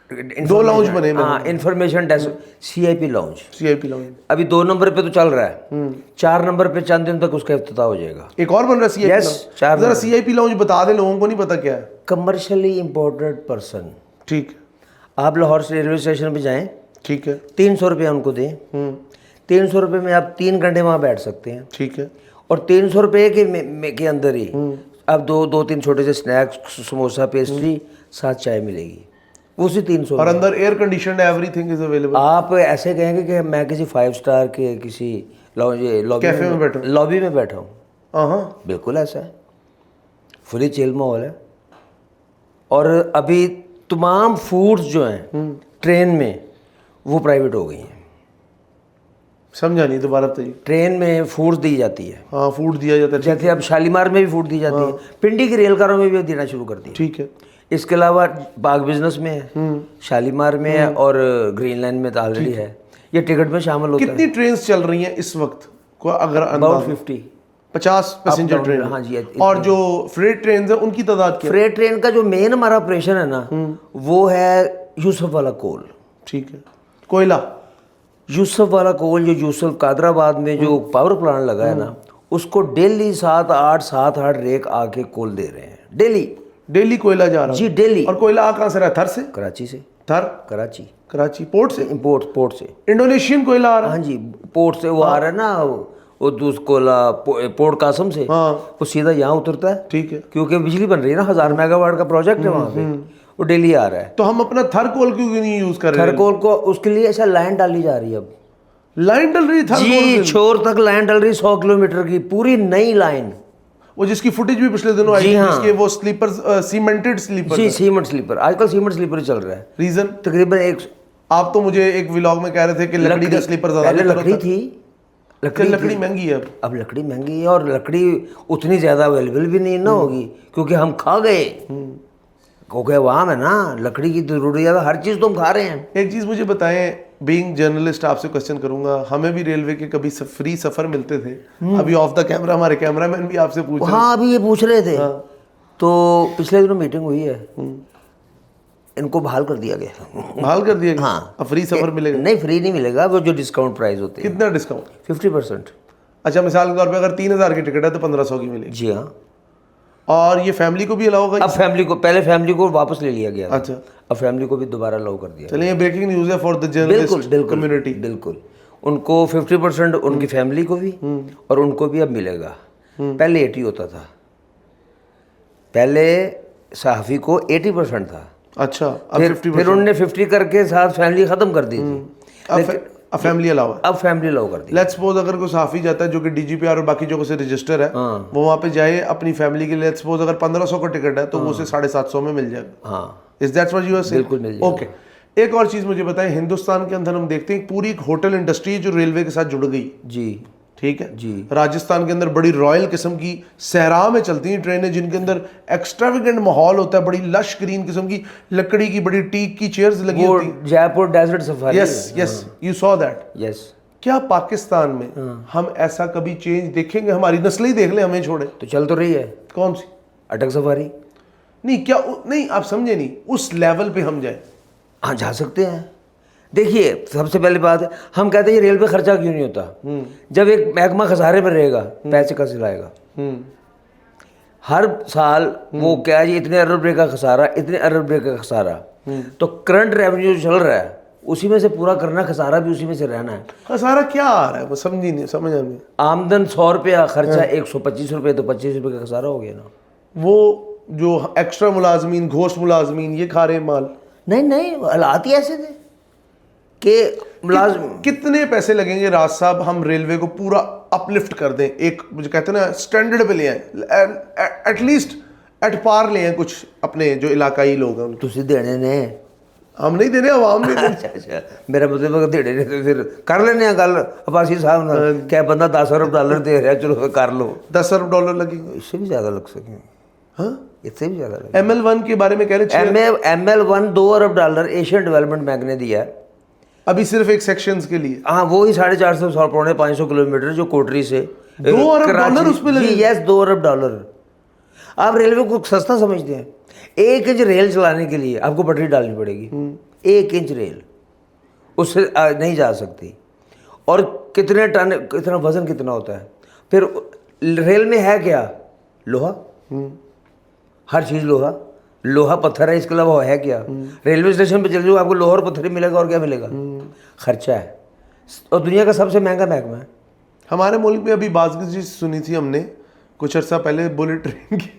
2 लाउंज बने। हाँ, information desk, CIP lounge. CIP lounge अभी 2 नंबर पे तो चल रहा है, 4 नंबर पे चंद दिन तक उसका इफ्तिताह हो जाएगा। एक और बन रहा है CIP Yes, लाउंज। 4 जरा CIP लाउंज बता दे, लोगों को नहीं पता क्या है। कमर्शियली इम्पोर्टेड पर्सन, ठीक आप लाहौर से रेलवे स्टेशन पे जाएं, ठीक है। 300 रुपये उनको दें। 300 रुपये में आप 3 घंटे वहाँ बैठ सकते हैं। ठीक है। और 300 रुपये के अंदर ही आप दो 3 छोटे से स्नैक्स, समोसा, पेस्ट्री, साथ चाय मिलेगी, उसी 300 और अंदर air condition, everything is available. आप ऐसे कहेंगे कि मैं किसी 5 स्टार के किसी कैफे में बैठा हूं। लॉबी में बैठा हूँ। हाँ, बिल्कुल ऐसा है, फुली चिल माहौल है। और अभी तमाम फूड्स जो हैं ट्रेन में वो प्राइवेट हो गई हैं। समझा नहीं, दोबारा बताइए। ट्रेन में फूड दी जाती है। हाँ, फूड दिया जाता है। जैसे अब शालीमार में भी फूड दी जाती है, पिंडी की रेलगाड़ियों में भी देना शुरू कर दी। ठीक है। इसके अलावा बाग बिजनेस में है, शालीमार में है, और ग्रीन लाइन में तो ऑलरेडी है। ये टिकट में शामिल होता है। कितनी ट्रेन चल रही हैं इस वक्त को अगर अबाउट अंदाजा? 50 50 पैसेंजर down, ट्रेन। हाँ जी। और जो फ्रेट ट्रेन है उनकी तादाद क्या? फ्रेट ट्रेन का जो मेन हमारा ऑपरेशन है ना, वो है यूसुफ वाला कोल। ठीक है। कोयला। यूसुफ वाला कोल, जो यूसुफ कादराबाद में जो पावर प्लांट लगा है ना, उसको डेली 7-8 रेक आके कोल दे रहे हैं डेली। डेली कोयला जा रहा है जी, डेली। और कोयला आ कहाँ से रहा है? थर से? कराची से। थर, कराची कराची पोर्ट से? इंपोर्ट, पोर्ट से। इंडोनेशियन कोयला आ रहा है? हाँ जी, पोर्ट से वो आ रहा है ना, वो दूसरा कोयला पोर्ट कासम से। हाँ। वो सीधा यहाँ उतरता है, ठीक है। क्योंकि बिजली बन रही है ना, 1000 मेगावाट का प्रोजेक्ट है वहाँ पे, वो डेली आ रहा है। तो हम अपना थर कोल क्यों नहीं यूज कर रहे हैं? थरकोल को उसके लिए ऐसा लाइन डाली जा रही है अब। लाइन डल रही है थर कोल जी, के? छोर तक लाइन डल रही, 100 किलोमीटर की पूरी नई लाइन। वो जिसकी फुटेज भी पिछले दिनों आई जी थी, हाँ। जिसके वो स्लीपर्स, सीमेंटेड स्लीपर। जी, सीमेंट स्लीपर, आजकल सीमेंट स्लीपर ही चल रहा है। रीजन? तकरीबन एक आप तो मुझे एक व्लॉग में कह रहे थे कि लकड़ी का स्लीपर ज्यादा पहले बेहतर लकड़ी होता है। थी, लकड़ी महंगी है अब लकड़ी महंगी है, और लकड़ी उतनी ज़्यादा अवेलेबल भी नहीं ना होगी, क्योंकि हम खा गए, क्योंकि वहाँ है ना लकड़ी की जरूरी ज़्यादा, हर चीज़ तो हम खा रहे हैं। एक चीज़ मुझे बताएं, बीइंग जर्नलिस्ट आपसे क्वेश्चन करूंगा, हमें भी रेलवे के कभी फ्री सफ़र मिलते थे? अभी ऑफ द कैमरा हमारे कैमरामैन भी आपसे पूछ रहे हाँ, अभी ये पूछ रहे थे। हाँ। तो पिछले दिनों मीटिंग हुई है, इनको बहाल कर दिया गया। बहाल कर दिया? हाँ। अब फ्री सफ़र मिलेगा? नहीं, फ्री नहीं मिलेगा, वो जो डिस्काउंट प्राइस होते हैं। कितना डिस्काउंट? 50%। अच्छा, मिसाल के तौर पे अगर 3000 की टिकट है तो 1500 की मिलेगी। जी हाँ। और ये फैमिली को भी अलाउ होगा? अब फैमिली को, पहले फैमिली को वापस ले लिया गया था। अच्छा। अब फैमिली को भी दोबारा अलाउ कर दिया। चलिए, ये ब्रेकिंग न्यूज़ है फॉर द बिल्कुल, जर्नलिस्ट बिल्कुल, कम्युनिटी। बिल्कुल। उनको 50% उनकी फैमिली को भी, और उनको भी अब मिलेगा। पहले 80 होता था, पहले सहाफ़ी को 80% था। अच्छा, अब फिर 50%। उन्होंने 50 करके साथ फैमिली ख़त्म कर दी थी। अब फैमिली अलाउ है। अब फैमिली अलाउ कर दी। लेट्स सपोज अगर कोई सहाफ़ी जाता है जो कि DGPR और बाकी जगहों से रजिस्टर है, वो वहाँ पे जाए अपनी फैमिली के लिए, लेट्स सपोज अगर 1500 का टिकट है तो वो उसे 750 में मिल जाएगा। हाँ, is that's what you are saying? बिल्कुल मिल जाएगा। ओके। एक और चीज़ मुझे बताएं, हिंदुस्तान के अंदर हम देखते हैं पूरी एक होटल इंडस्ट्री जो रेलवे के साथ जुड़ गई। जी ठीक है जी। राजस्थान के अंदर बड़ी रॉयल किस्म की सहरा में चलती हैं ट्रेनें, जिनके अंदर एक्स्ट्रावेगेंट माहौल होता है, बड़ी लश ग्रीन किस्म की लकड़ी की बड़ी टीक की चेयर्स लगी वो होती हैं। Jaipur desert safari. Yes yes, you saw that. Yes. क्या पाकिस्तान में हम ऐसा कभी चेंज देखेंगे? हमारी नस्लें ही देख ले, हमें छोड़े। तो चल तो रही है कौन सी? अटक सफारी। नहीं, क्या नहीं, आप समझे नहीं, उस लेवल पे हम जाए। हाँ, जा सकते हैं। देखिए, सबसे पहली बात है, हम कहते हैं ये रेलवे खर्चा क्यों नहीं होता? जब एक महकमा खसारे में रहेगा, पैसे कैसे लाएगा? हर साल वो क्या जी, इतने अरब रुपये का खसारा, इतने अरब रुपये का खसारा, तो करंट रेवेन्यू जो चल रहा है उसी में से पूरा करना, खसारा भी उसी में से रहना है। खसारा क्या आ रहा है वो समझी नहीं, समझ नहीं। आमदन 100 रुपया, खर्चा 125 रुपये, तो 25 रुपये का खसारा हो गया ना। वो जो एक्स्ट्रा मुलाजमीन, घोस्ट मुलाजमीन, ये खा रहे हैं माल। नहीं, हालात ही ऐसे थे कि मुलाजिम। कितने पैसे लगेंगे राज साहब हम रेलवे को पूरा अपलिफ्ट कर दें, एक मुझे कहते हैं ना स्टैंडर्ड पे ले आए, एटलीस्ट एट पार ले आए कुछ अपने जो इलाकाई लोग हैं उनको? तुसी देने ने हम नहीं दे रहे, आवाम नहीं दे रही। अच्छा, मेरा मतलब अगर देने ने तो फिर कर लेने हैं गल अब्बासी साहब ना, क्या बंदा 10 अरब डॉलर दे रहा है, चलो फिर कर लो। 10 अरब डॉलर लगेंगे। इससे भी ज़्यादा लग सके। हाँ, इससे भी ज़्यादा लगे। ML1 के बारे में कह रहे हैं ML1 2 अरब डॉलर एशियन डेवलपमेंट बैंक ने दिया है अभी सिर्फ एक सेक्शंस के लिए। हाँ, वो ही 450 पौने 500 किलोमीटर जो कोटरी से 2 अरब डॉलर उसमें लगे। यस, 2 अरब डॉलर। आप रेलवे को सस्ता समझते हैं? 1 इंच रेल चलाने के लिए आपको पटरी डालनी पड़ेगी। 1 इंच रेल, उससे नहीं जा सकती। और कितने टन, कितना वजन कितना होता है? फिर रेल में है क्या? लोहा, हर चीज़ लोहा, लोहा पत्थर है, इसके अलावा है क्या? रेलवे स्टेशन पे चल जाओ, आपको लोहा और पत्थर ही मिलेगा, और क्या मिलेगा? खर्चा है। और दुनिया का सबसे महंगा महकमा है। हमारे मुल्क में अभी बात सुनी थी हमने कुछ अर्सा पहले, बुलेट ट्रेन की।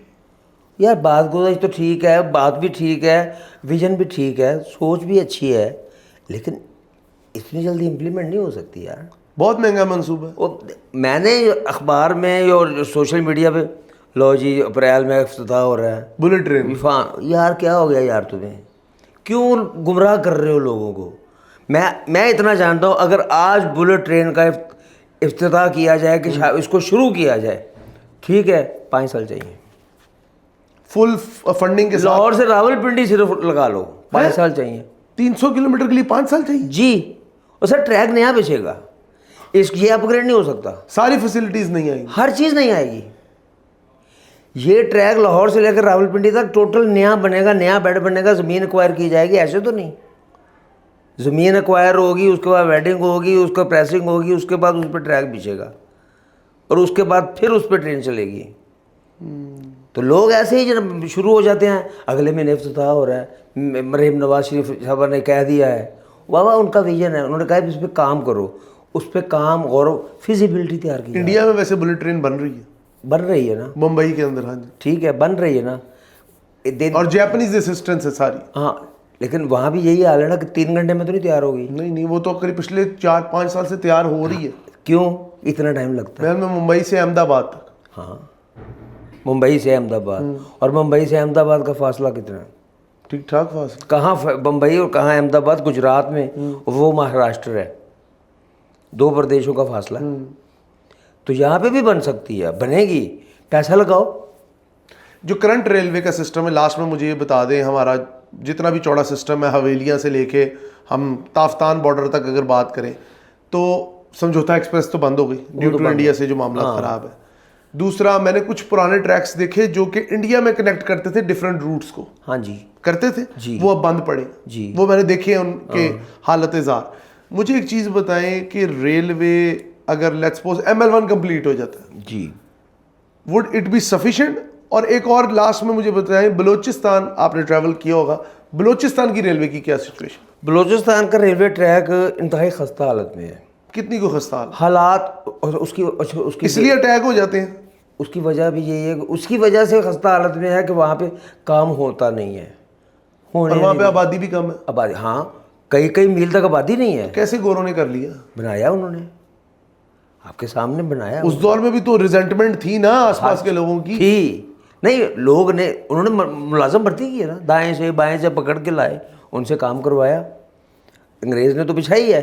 यार बात गुजारिश तो ठीक है, बात भी ठीक है, विजन भी ठीक है, सोच भी अच्छी है, लेकिन इतनी जल्दी इम्प्लीमेंट नहीं हो सकती यार। बहुत महंगा मंसूबा है। और मैंने अखबार में और सोशल मीडिया पे, लो जी अप्रैल में इफ्तिताह हो रहा है बुलेट ट्रेन। यार क्या हो गया यार, तुम्हें क्यों गुमराह कर रहे हो लोगों को? मैं इतना जानता हूँ, अगर आज बुलेट ट्रेन का इफ्तिताह किया जाए कि इसको शुरू किया जाए, ठीक है, 5 साल चाहिए। फुल फंडिंग के साथ लाहौर से रावलपिंडी सिर्फ लगा लो, 5 साल चाहिए। 300 किलोमीटर के लिए 5 साल चाहिए जी। और सर ट्रैक नया बिछेगा, ये अपग्रेड नहीं हो सकता, सारी फैसिलिटीज नहीं आएंगी, हर चीज़ नहीं आएगी। ये ट्रैक लाहौर से लेकर रावलपिंडी तक टोटल नया बनेगा, नया बेड बनेगा, ज़मीन एक्वायर की जाएगी, ऐसे तो नहीं। ज़मीन एक्वायर होगी, उसके बाद वेडिंग होगी, उसका प्रेसिंग होगी, उसके बाद उस पर ट्रैक बिछेगा, और उसके बाद फिर उस पर ट्रेन चलेगी। तो लोग ऐसे ही जब शुरू हो जाते हैं, अगले महीने इफ्तिताह हो रहा है, मरीम नवाज शरीफ साहब ने कह दिया है, वाह उनका विजन है, उन्होंने कहा इस पर काम करो, उस पर काम और फिजिबिलिटी तैयार की। इंडिया में वैसे बुलेट ट्रेन बन रही है ना, मुंबई के अंदर। हाँ जी, ठीक है, बन रही है ना। और जापानीज असिस्टेंस है सारी। हाँ, लेकिन वहाँ भी यही हाल है ना कि 3 घंटे में तो नहीं तैयार होगी। नहीं, वो तो करीब पिछले 4-5 साल से तैयार हो रही है। क्यों इतना टाइम लगता है? मैं मुंबई से अहमदाबाद तक। हाँ, मुंबई से अहमदाबाद, और मुंबई से अहमदाबाद का फासला कितना है? ठीक ठाक फासला। कहाँ मुंबई और कहाँ अहमदाबाद? गुजरात में, वो महाराष्ट्र है, 2 प्रदेशों का फासला। तो यहाँ पे भी बन सकती है, बनेगी, पैसा लगाओ। जो करंट रेलवे का सिस्टम है, लास्ट में मुझे ये बता दें, हमारा जितना भी चौड़ा सिस्टम है, हवेलियाँ से लेके हम ताफ्तान बॉर्डर तक अगर बात करें, तो समझौता एक्सप्रेस तो बंद हो गई ड्यू टू इंडिया से जो मामला ख़राब है। दूसरा, मैंने कुछ पुराने ट्रैक्स देखे जो कि इंडिया में कनेक्ट करते थे डिफरेंट रूट्स को। हाँ जी, करते थे जी, वो अब बंद पड़े जी, वो मैंने देखे उनके हालत ज़ार। मुझे एक चीज़ बताएं कि रेलवे अगर लेट्स सपोज ML1 कंप्लीट हो जाता है जी, वुड इट बी सफिशिएंट? और एक और लास्ट में मुझे बताएं, बलूचिस्तान आपने ट्रैवल किया होगा, बलूचिस्तान की रेलवे की क्या सिचुएशन? बलूचिस्तान का रेलवे ट्रैक इंतहाई खस्ता हालत में है। कितनी को खस्ता हालात, और उसकी इसलिए अटैक हो जाते हैं। उसकी वजह भी यही है, उसकी वजह से खस्ता हालत में है कि वहाँ पे काम होता नहीं है, और वहाँ पे आबादी भी कम है। आबादी, हाँ, कई मील तक आबादी नहीं है। कैसे गोरों ने कर लिया? बनाया उन्होंने, आपके सामने बनाया। उस दौर में भी तो रिजेंटमेंट थी ना आसपास के लोगों की। थी नहीं, लोग ने, उन्होंने मुलाजम भर्ती की है ना, दाएं से बाएं से पकड़ के लाए, उनसे काम करवाया। अंग्रेज ने तो बिछाई है।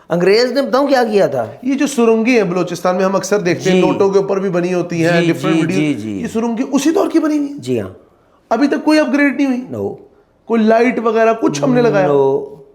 अंग्रेज ने बताऊं क्या किया था? ये जो सुरंगें हैं बलूचिस्तान में, हम अक्सर देखते हैं, नोटों के ऊपर भी बनी होती हैं, डिफरेंट वीडियो, ये सुरंगें उसी दौर की बनी हुई हैं। जी हाँ। अभी तक कोई अपग्रेड नहीं हुई? नो। कोई लाइट वगैरह कुछ हमने लगाया? नो।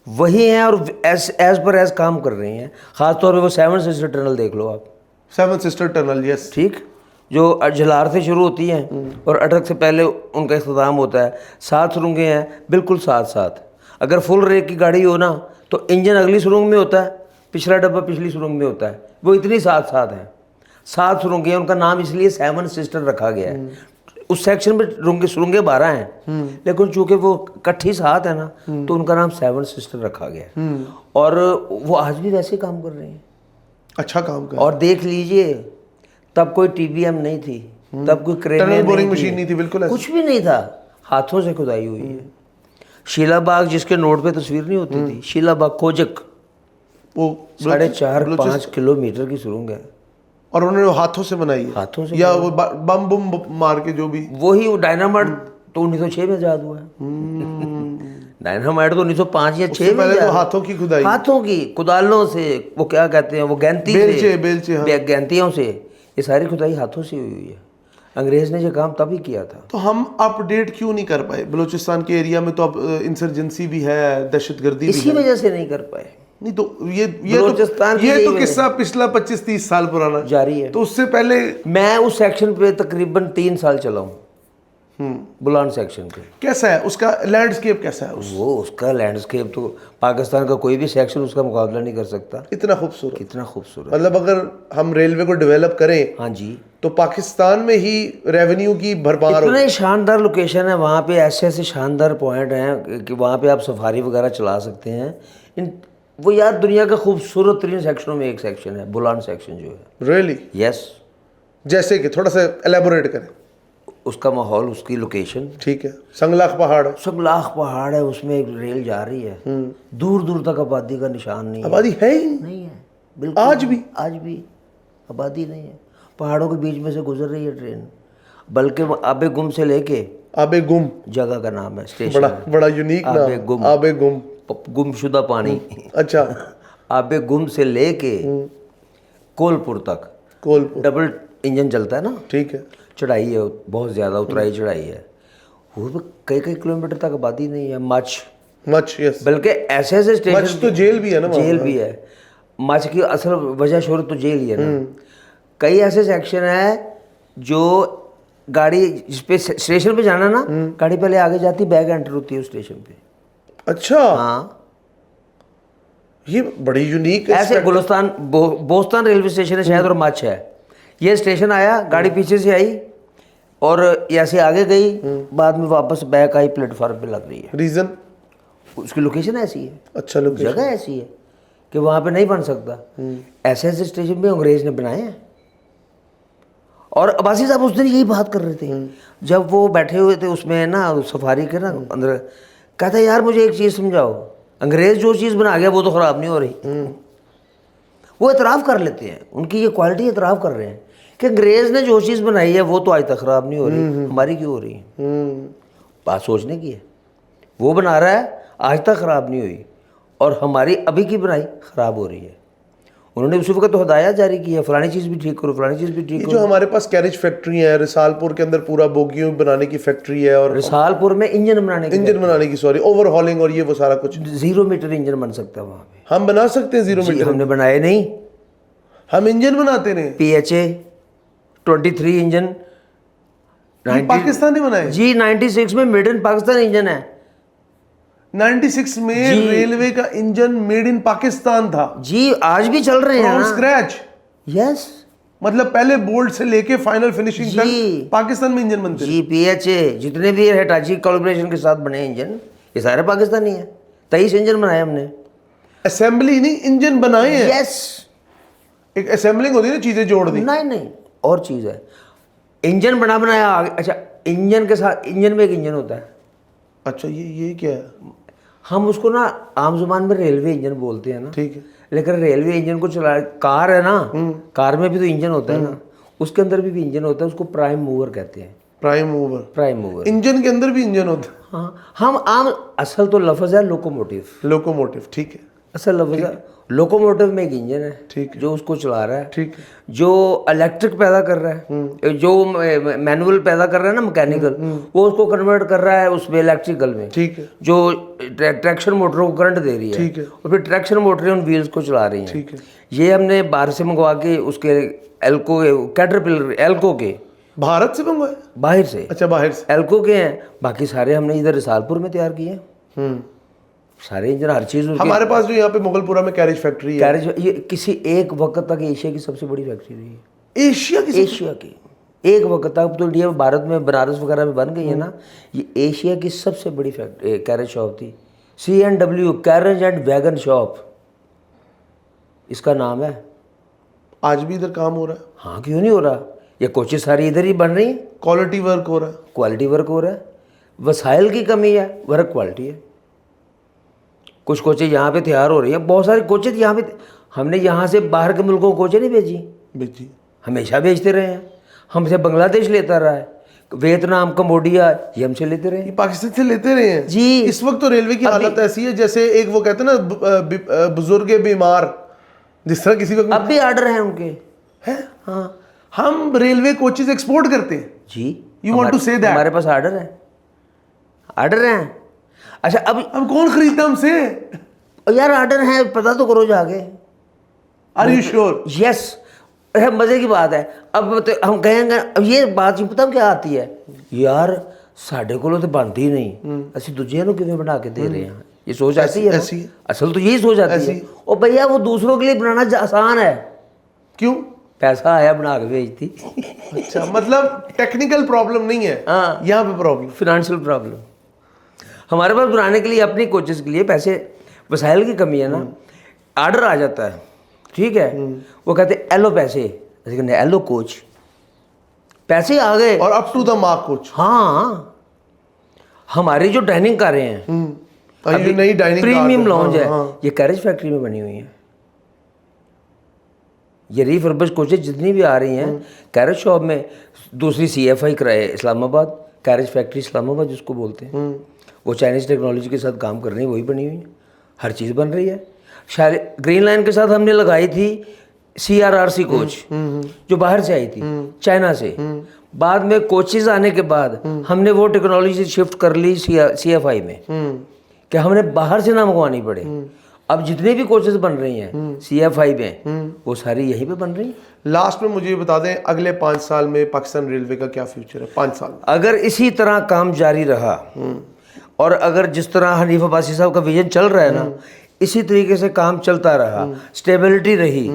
वही हैं और एज पर एज काम कर रही हैं। खासतौर पर वो 7 सिस्टर टनल देख लो आप। 7 सिस्टर टनल, यस, ठीक, जो अजलार से शुरू होती हैं और अटक से पहले उनका इख्तिताम होता है। 7 सुरंगें हैं, बिल्कुल साथ साथ। अगर फुल रेक की गाड़ी हो ना, तो इंजन अगली सुरंग में होता है, पिछला डब्बा पिछली सुरंग में होता है, वो इतनी साथ साथ हैं। 7 सुरंगें, उनका नाम इसलिए 7 सिस्टर रखा गया है। उस सेक्शन में सुरंगें 12 हैं, लेकिन चूंकि वो इकट्ठी साथ है ना, तो उनका नाम 7 सिस्टर रखा गया है। और वो आज भी वैसे काम कर रहे हैं, अच्छा काम कर। और देख लीजिए, तब कोई TBM नहीं थी, तब कोई क्रेन बोरिंग मशीन नहीं थी, बिल्कुल कुछ भी नहीं था, हाथों से खुदाई हुई है। शीलाबाग जिसके नोट पे तस्वीर नहीं होती थी, शीलाबाग खोजक, वो 4.5-5 किलोमीटर की सुरंग है, और उन्होंने हाथों से बनाई है। हाथों से, या वो बम बम मार के जो भी, वही वो डायनामाइट तो 1906 में इजाद हुआ है। डायनामाइट तो 1905 या 6 में पहले तो किया। हाथों की खुदाई, हाथों की कुदालों से, वो क्या कहते हैं, वो गैंती से, बेलचे, हाँ। गैंतियों से, ये सारी खुदाई हाथों से हुई है। अंग्रेज ने ये काम तभी किया था। तो हम अपडेट क्यों नहीं कर पाए? बलूचिस्तान के एरिया में तो अब इंसर्जेंसी भी है, दहशतगर्दी भी इसी है। वजह से नहीं कर पाए। नहीं तो बलूचिस्तान की ये यही तो वजह किस्सा पिछला 25-30 साल पुराना है। जारी है। तो उससे पहले मैं उस सेक्शन पे तकरीबन 3 साल चला हूँ, बुलान सेक्शन पे। कैसा है उसका लैंडस्केप? कैसा है उसका लैंडस्केप तो पाकिस्तान का कोई भी सेक्शन उसका मुकाबला नहीं कर सकता। इतना खूबसूरत, कितना खूबसूरत। मतलब अगर हम रेलवे को डेवलप करें हाँ जी, तो पाकिस्तान में ही रेवेन्यू की भरमार हो। इतने शानदार लोकेशन है वहाँ पे, ऐसे ऐसे शानदार पॉइंट हैं कि वहाँ पे आप सफारी वगैरह चला सकते हैं। वो यार दुनिया का खूबसूरत तरीन सेक्शनों में एक सेक्शन है बुलान सेक्शन जो है। रियली? यस। जैसे कि थोड़ा सा एलेबोरेट करें। उसका माहौल, उसकी लोकेशन, ठीक है। संगलाख पहाड़, सगलाख पहाड़ है, उसमें एक रेल जा रही है, दूर दूर तक आबादी का निशान नहीं है। आबादी है ही नहीं है बिल्कुल। आज भी आबादी नहीं है। पहाड़ों के बीच में से गुजर रही है ट्रेन, बल्कि आबे गुम से लेके, आबे गुम जगह का नाम है, स्टेशन बड़ा है। बड़ा यूनिक नाम, आबे गुम, आबे गुम, गुमशुदा पानी। अच्छा। आबे गुम से लेके कोलपुर तक कोलपुर, डबल इंजन चलता है ना। ठीक है। चढ़ाई है बहुत ज़्यादा, उतराई चढ़ाई है, वो भी कई कई किलोमीटर तक आबादी नहीं है। Much, yes. बल्कि ऐसे ऐसे मच स्टेशन, तो जेल भी है ना वहाँ। जेल भी है। मच की असल वजह शोहरत तो जेल ही है ना। कई ऐसे सेक्शन है जो गाड़ी जिस पे स्टेशन पे जाना ना, गाड़ी पहले आगे जाती, बैग एंटर होती है उस स्टेशन पे। अच्छा, हाँ, ये बड़ी यूनिक ऐसे गुलिस्तान बोस्तान रेलवे स्टेशन है शायद, और मच है। ये स्टेशन आया, गाड़ी पीछे से आई और ऐसे आगे गई, बाद में वापस बैक आई, प्लेटफॉर्म पे लग रही है। रीजन? उसकी लोकेशन ऐसी है, अच्छा, लोकेशन जगह ऐसी है कि वहाँ पे नहीं बन सकता। ऐसे ऐसे स्टेशन भी अंग्रेज ने बनाए हैं। और अब्बासी साहब उस दिन यही बात कर रहे थे जब वो बैठे हुए थे उसमें ना, सफारी के ना अंदर। कहते यार मुझे एक चीज़ समझाओ, अंग्रेज जो चीज़ बना गया वो तो ख़राब नहीं हो रही। वो इतराफ़ कर लेते हैं, उनकी ये क्वालिटी इतराफ़ कर रहे हैं कि अंग्रेज़ ने जो चीज़ बनाई है वो तो आज तक ख़राब नहीं हो रही, हमारी क्यों हो रही है? बात सोचने की है। वो बना रहा है, आज तक ख़राब नहीं हुई, और हमारी अभी की बनाई ख़राब हो रही है। उन्होंने उसी वक्त तो हदायत जारी की है, फलानी चीज़ भी ठीक करो, फलानी चीज़ भी ठीक जो करो। हमारे पास कैरेज फैक्ट्री है, रिसालपुर के अंदर पूरा बोगियों बनाने की फैक्ट्री है, और रिसालपुर में इंजन बनाने की सॉरी, ओवरहॉलिंग और ये वो सारा कुछ 0 मीटर इंजन बन सकता है वहाँ पे। हम बना सकते हैं 0 जी, मीटर? हमने बनाए नहीं। हम इंजन बनाते हैं। PHA 23 इंजन पाकिस्तान ने बनाए? जी 96 में मेड इन पाकिस्तान इंजन है। 96 में रेलवे का इंजन मेड इन पाकिस्तान था जी, आज भी चल रहे हैं फ्रॉम ना। स्क्रैच। यस मतलब पहले बोल्ट से लेके फाइनल फिनिशिंग जी। तक पाकिस्तान में इंजन बनते जी, PHA जितने भी हिटाची कोलैबोरेशन के साथ बने इंजन, ये सारे पाकिस्तानी है। 23 इंजन बनाए हमने। असेंबली नहीं, इंजन बनाए हैं। यस। एक असेंबलिंग होती है ना, चीजें जोड़ दी। नहीं, और चीज़ है, इंजन बनाया आगे। अच्छा, इंजन के साथ, इंजन में एक इंजन होता है। अच्छा, ये क्या है? हम उसको ना आम जुबान में रेलवे इंजन बोलते हैं ना, ठीक है। लेकिन रेलवे इंजन को चला, कार है ना, कार में भी तो इंजन होता है ना, उसके अंदर भी इंजन होता है, उसको प्राइम मूवर कहते हैं। Prime mover? Prime mover engine के अंदर भी इंजन होता है? हाँ, हम आम, असल तो लफ्ज़ है लोकोमोटिव। लोकोमोटिव, ठीक है। असल लफ्ज़ है लोकोमोटिव में एक इंजन है, ठीक है। जो उसको चला रहा है, ठीक है। जो इलेक्ट्रिक पैदा कर रहा है, जो मैनुअल पैदा कर रहा है ना, मैकेनिकल, वो उसको कन्वर्ट कर रहा है उसमें इलेक्ट्रिकल में। ठीक है। जो ट्रैक्शन मोटरों को करंट दे रही है, ठीक है। और फिर ट्रैक्शन मोटरें उन व्हील्स को चला रही हैं। ठीक है। ये हमने बाहर से मंगवा के उसके एल्को, कैटरपिलर एल्को के, भारत से मंगवाए? बाहर से। अच्छा, बाहर से। एल्को के हैं, बाकी सारे हमने इधर रिसालपुर में तैयार किए हैं। सारे इंजन, हर चीज़। हमारे पास जो यहाँ पे मुगलपुरा में कैरेज फैक्ट्री है, कैरेज, ये किसी एक वक्त तक एशिया की सबसे बड़ी फैक्ट्री रही है। एशिया की एक वक्त तक, तो इंडिया में, भारत में, बनारस वगैरह में बन गई है ना, ये एशिया की सबसे बड़ी फैक्ट्री कैरेज शॉप थी। C&W carriage and wagon shop इसका नाम है। आज भी इधर काम हो रहा है? हाँ, क्यों नहीं हो रहा? ये कोचेस सारी इधर ही बन रही है, क्वालिटी वर्क हो रहा है? क्वालिटी वर्क हो रहा है। वसाइल की कमी है, वर्क क्वालिटी है। कुछ कोचें यहाँ पे तैयार हो रही हैं, बहुत सारे कोचें यहाँ पे। हमने यहाँ से बाहर के मुल्कों को कोचें नहीं भेजी, भेजी, हमेशा भेजते रहे हैं। हमसे बांग्लादेश लेता रहा है, वियतनाम, कंबोडिया, ये हमसे लेते रहे ये पाकिस्तान से लेते रहे हैं जी। इस वक्त तो रेलवे की हालत ऐसी है जैसे एक वो कहते हैं ना बुजुर्ग बीमार, जिस तरह किसी को अब भी ऑर्डर है उनके। है। हाँ, हम रेलवे कोचेज एक्सपोर्ट करते हैं जी। You want to say that? हमारे पास ऑर्डर है, ऑर्डर है। अच्छा अब कौन खरीदता हमसे? यार ऑर्डर है, पता तो करो जाके। Are you sure? यस। मजे की बात है। अब तो हम कहेंगे, अब ये बात पता क्या आती है यार, साढ़े को तो बनती ही नहीं, असि दूजे ਨੂੰ ਕਿਵੇਂ बना के दे रहे हैं, ये सोच ऐसी है ऐसी है। असल तो यही सोच आती है। और भैया वो दूसरों के लिए बनाना आसान है, क्यों? पैसा आया बना के भेजती। अच्छा, मतलब टेक्निकल प्रॉब्लम नहीं है। हाँ, यहाँ पे प्रॉब्लम फिनेंशियल प्रॉब्लम। हमारे पास बनाने के लिए अपनी कोचेस के लिए पैसे वसाइल की कमी है ना। ऑर्डर आ जाता है, ठीक है, वो कहते हैं एलो पैसे, एलो कोच, पैसे आ गए और up to the mark coach. हाँ, हमारी जो डाइनिंग कारें हैं, ये नई डाइनिंग प्रीमियम लॉन्ज है, ये कैरेज फैक्ट्री में बनी हुई है। ये रिफर्बिश कोचेज जितनी भी आ रही हैं कैरेज शॉप में, दूसरी CFI कराए इस्लामाबाद, कैरेज फैक्ट्री इस्लामाबाद जिसको बोलते हैं, वो चाइनीज़ टेक्नोलॉजी के साथ काम कर रही है, वही बनी हुई है, हर चीज़ बन रही है। शायद ग्रीन लाइन के साथ हमने लगाई थी CRRC कोच, जो बाहर से आई थी, चाइना से। बाद में कोचेज आने के बाद हमने वो टेक्नोलॉजी शिफ्ट कर ली CFI में, कि हमने बाहर से ना मंगवानी पड़े। अब जितने भी कोचेस बन रही हैं CFI में, वो सारी यहीं पे बन रही हैं। लास्ट में मुझे ये बता दें, अगले 5 साल में पाकिस्तान रेलवे का क्या फ्यूचर है? 5 साल अगर इसी तरह काम जारी रहा, और अगर जिस तरह हनीफ अब्बासी साहब का विजन चल रहा है ना, इसी तरीके से काम चलता रहा, स्टेबिलिटी रही,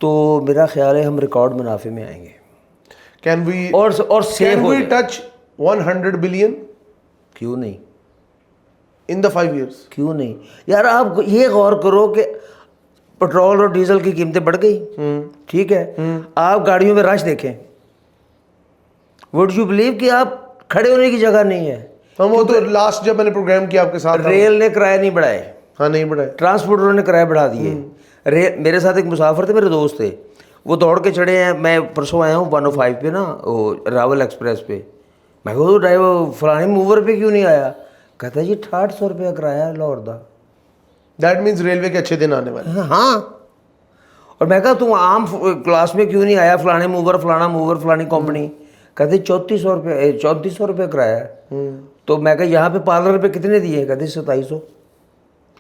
तो मेरा ख्याल है हम रिकॉर्ड मुनाफे में आएंगे। कैन वी और सेव हो टच 100 बिलियन? क्यों नहीं, इन द 5 years? क्यों नहीं यार। आप ये गौर करो कि पेट्रोल और डीजल की कीमतें बढ़ गई, ठीक है, आप गाड़ियों में रश देखें, वुड यू बिलीव कि आप खड़े होने की जगह नहीं है। हम वो तो लास्ट जब मैंने प्रोग्राम किया आपके साथ, रेल ने किराए नहीं बढ़ाए, हाँ नहीं बढ़ाए, ट्रांसपोर्टरों ने किराए बढ़ा दिए। मेरे साथ एक मुसाफिर थे, मेरे दोस्त थे, वो दौड़ के चढ़े हैं। मैं परसों आया हूँ 105 पे ना, वो रावल एक्सप्रेस पे। मैं कहूँ ड्राइवर फलानी मूवर पे क्यों नहीं आया? कहता जी 6800 रुपया किराया लाहौर का। दैट मीन्स रेलवे के अच्छे दिन आने वाले। हाँ, और मैं कहा तू आम क्लास में क्यों नहीं आया, फलाने मूवर, फलाना मूवर, फलानी कंपनी। कहते 3400 रुपये, 3400 रुपये किराया। तो मैं कहा यहाँ पे पार्लर पे कितने दिए? कहते 2700।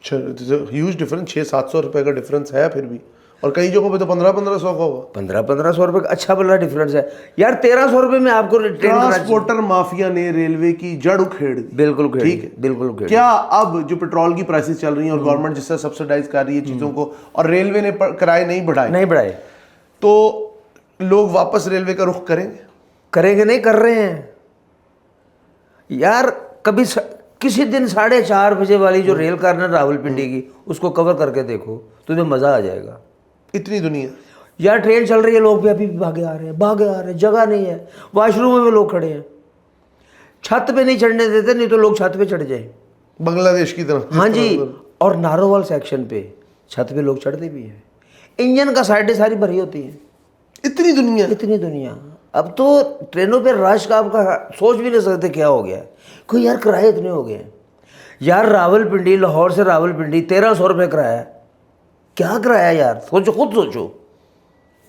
ह्यूज डिफरेंस, 600-700 रुपये का डिफरेंस है फिर भी, और कई जगहों पे तो 1500-1500 का होगा। 1500 रुपये का अच्छा बड़ा डिफरेंस है यार। 1300 रुपये में आपको ट्रांसपोर्टर माफिया ने रेलवे की जड़ उखेड़ दी। बिल्कुल, ठीक है, बिल्कुल। क्या अब जो पेट्रोल की प्राइसेस चल रही हैं और गवर्नमेंट जिस तरह सब्सिडाइज कर रही है चीजों को, और रेलवे ने किराए नहीं बढ़ाए, तो लोग वापस रेलवे का रुख करेंगे? नहीं, कर रहे हैं यार। कभी किसी दिन 4:30 बजे वाली जो रेल कार है रावलपिंडी की, उसको कवर करके देखो, तुम्हें मजा आ जाएगा। इतनी दुनिया यार, ट्रेन चल रही है, लोग भी अभी भी भागे आ रहे हैं, जगह नहीं है, वॉशरूम में लोग खड़े हैं, छत पे नहीं चढ़ने देते, नहीं तो लोग छत पे चढ़ जाए, बांग्लादेश की तरफ। हाँ जी। और नारोवाल सेक्शन पे छत पे लोग चढ़ते भी हैं, इंजन का साइडें सारी भरी होती हैं। इतनी दुनिया। अब तो ट्रेनों पे रश का आपका सोच भी नहीं सकते क्या हो गया है। कोई यार किराए इतने हो गए यार। रावलपिंडी, लाहौर से रावलपिंडी 1300 रुपये किराया। क्या किराया यार, सोचो, खुद सोचो,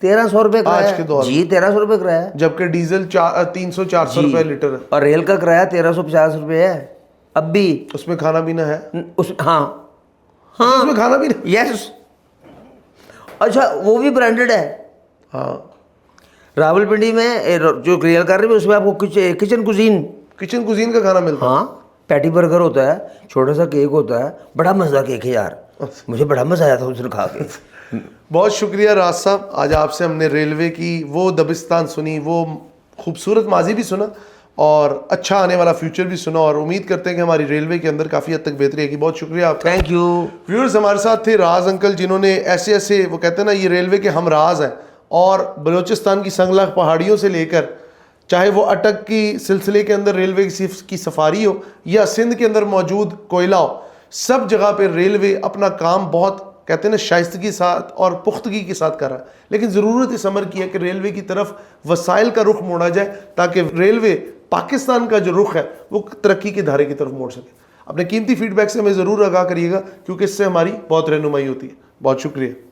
1300 रुपये आज के दौर जी, 1300 रुपये किराया, जबकि डीजल 300-400 रुपये लीटर है, और रेल का किराया 1350 रुपये है अब भी। उसमें खाना पीना है? हाँ, उसमें खाना पीना, यस। अच्छा, वो भी ब्रांडेड है। हाँ, रावलपिंडी में जो रेल कर रही है उसमें आपको किचन कुजीन का खाना मिलता है। हाँ, पैटी बर्गर होता है, छोटा सा केक होता है, बड़ा मज़ा केक है यार, मुझे बड़ा मज़ा आया था उसने खा के। बहुत शुक्रिया राज साहब, आज आपसे हमने रेलवे की वो दबिस्तान सुनी, वो खूबसूरत माजी भी सुना, और अच्छा आने वाला फ्यूचर भी सुना, और उम्मीद करते हैं कि हमारी रेलवे के अंदर काफ़ी हद तक बेहतरी आएगी। बहुत शुक्रिया आपका। Thank you. व्यूअर्स, हमारे साथ थे राज अंकल, जिन्होंने ऐसे वो कहते हैं ना, ये रेलवे के हम राज हैं, और बलूचिस्तान की संगलग पहाड़ियों से लेकर, चाहे वो अटक की सिलसिले के अंदर रेलवे की सफारी हो, या सिंध के अंदर मौजूद कोयला हो, सब जगह पे रेलवे अपना काम बहुत कहते हैं ना शाइस्तगी के साथ और पुख्तगी के साथ कर रहा है, लेकिन ज़रूरत इस अमर की है कि रेलवे की तरफ वसाइल का रुख मोड़ा जाए ताकि रेलवे पाकिस्तान का जो रुख है वो तरक्की के धारे की तरफ मोड़ सके। अपने कीमती फीडबैक से हमें ज़रूर आगाह करिएगा, क्योंकि इससे हमारी बहुत रहनुमाई होती है। बहुत शुक्रिया।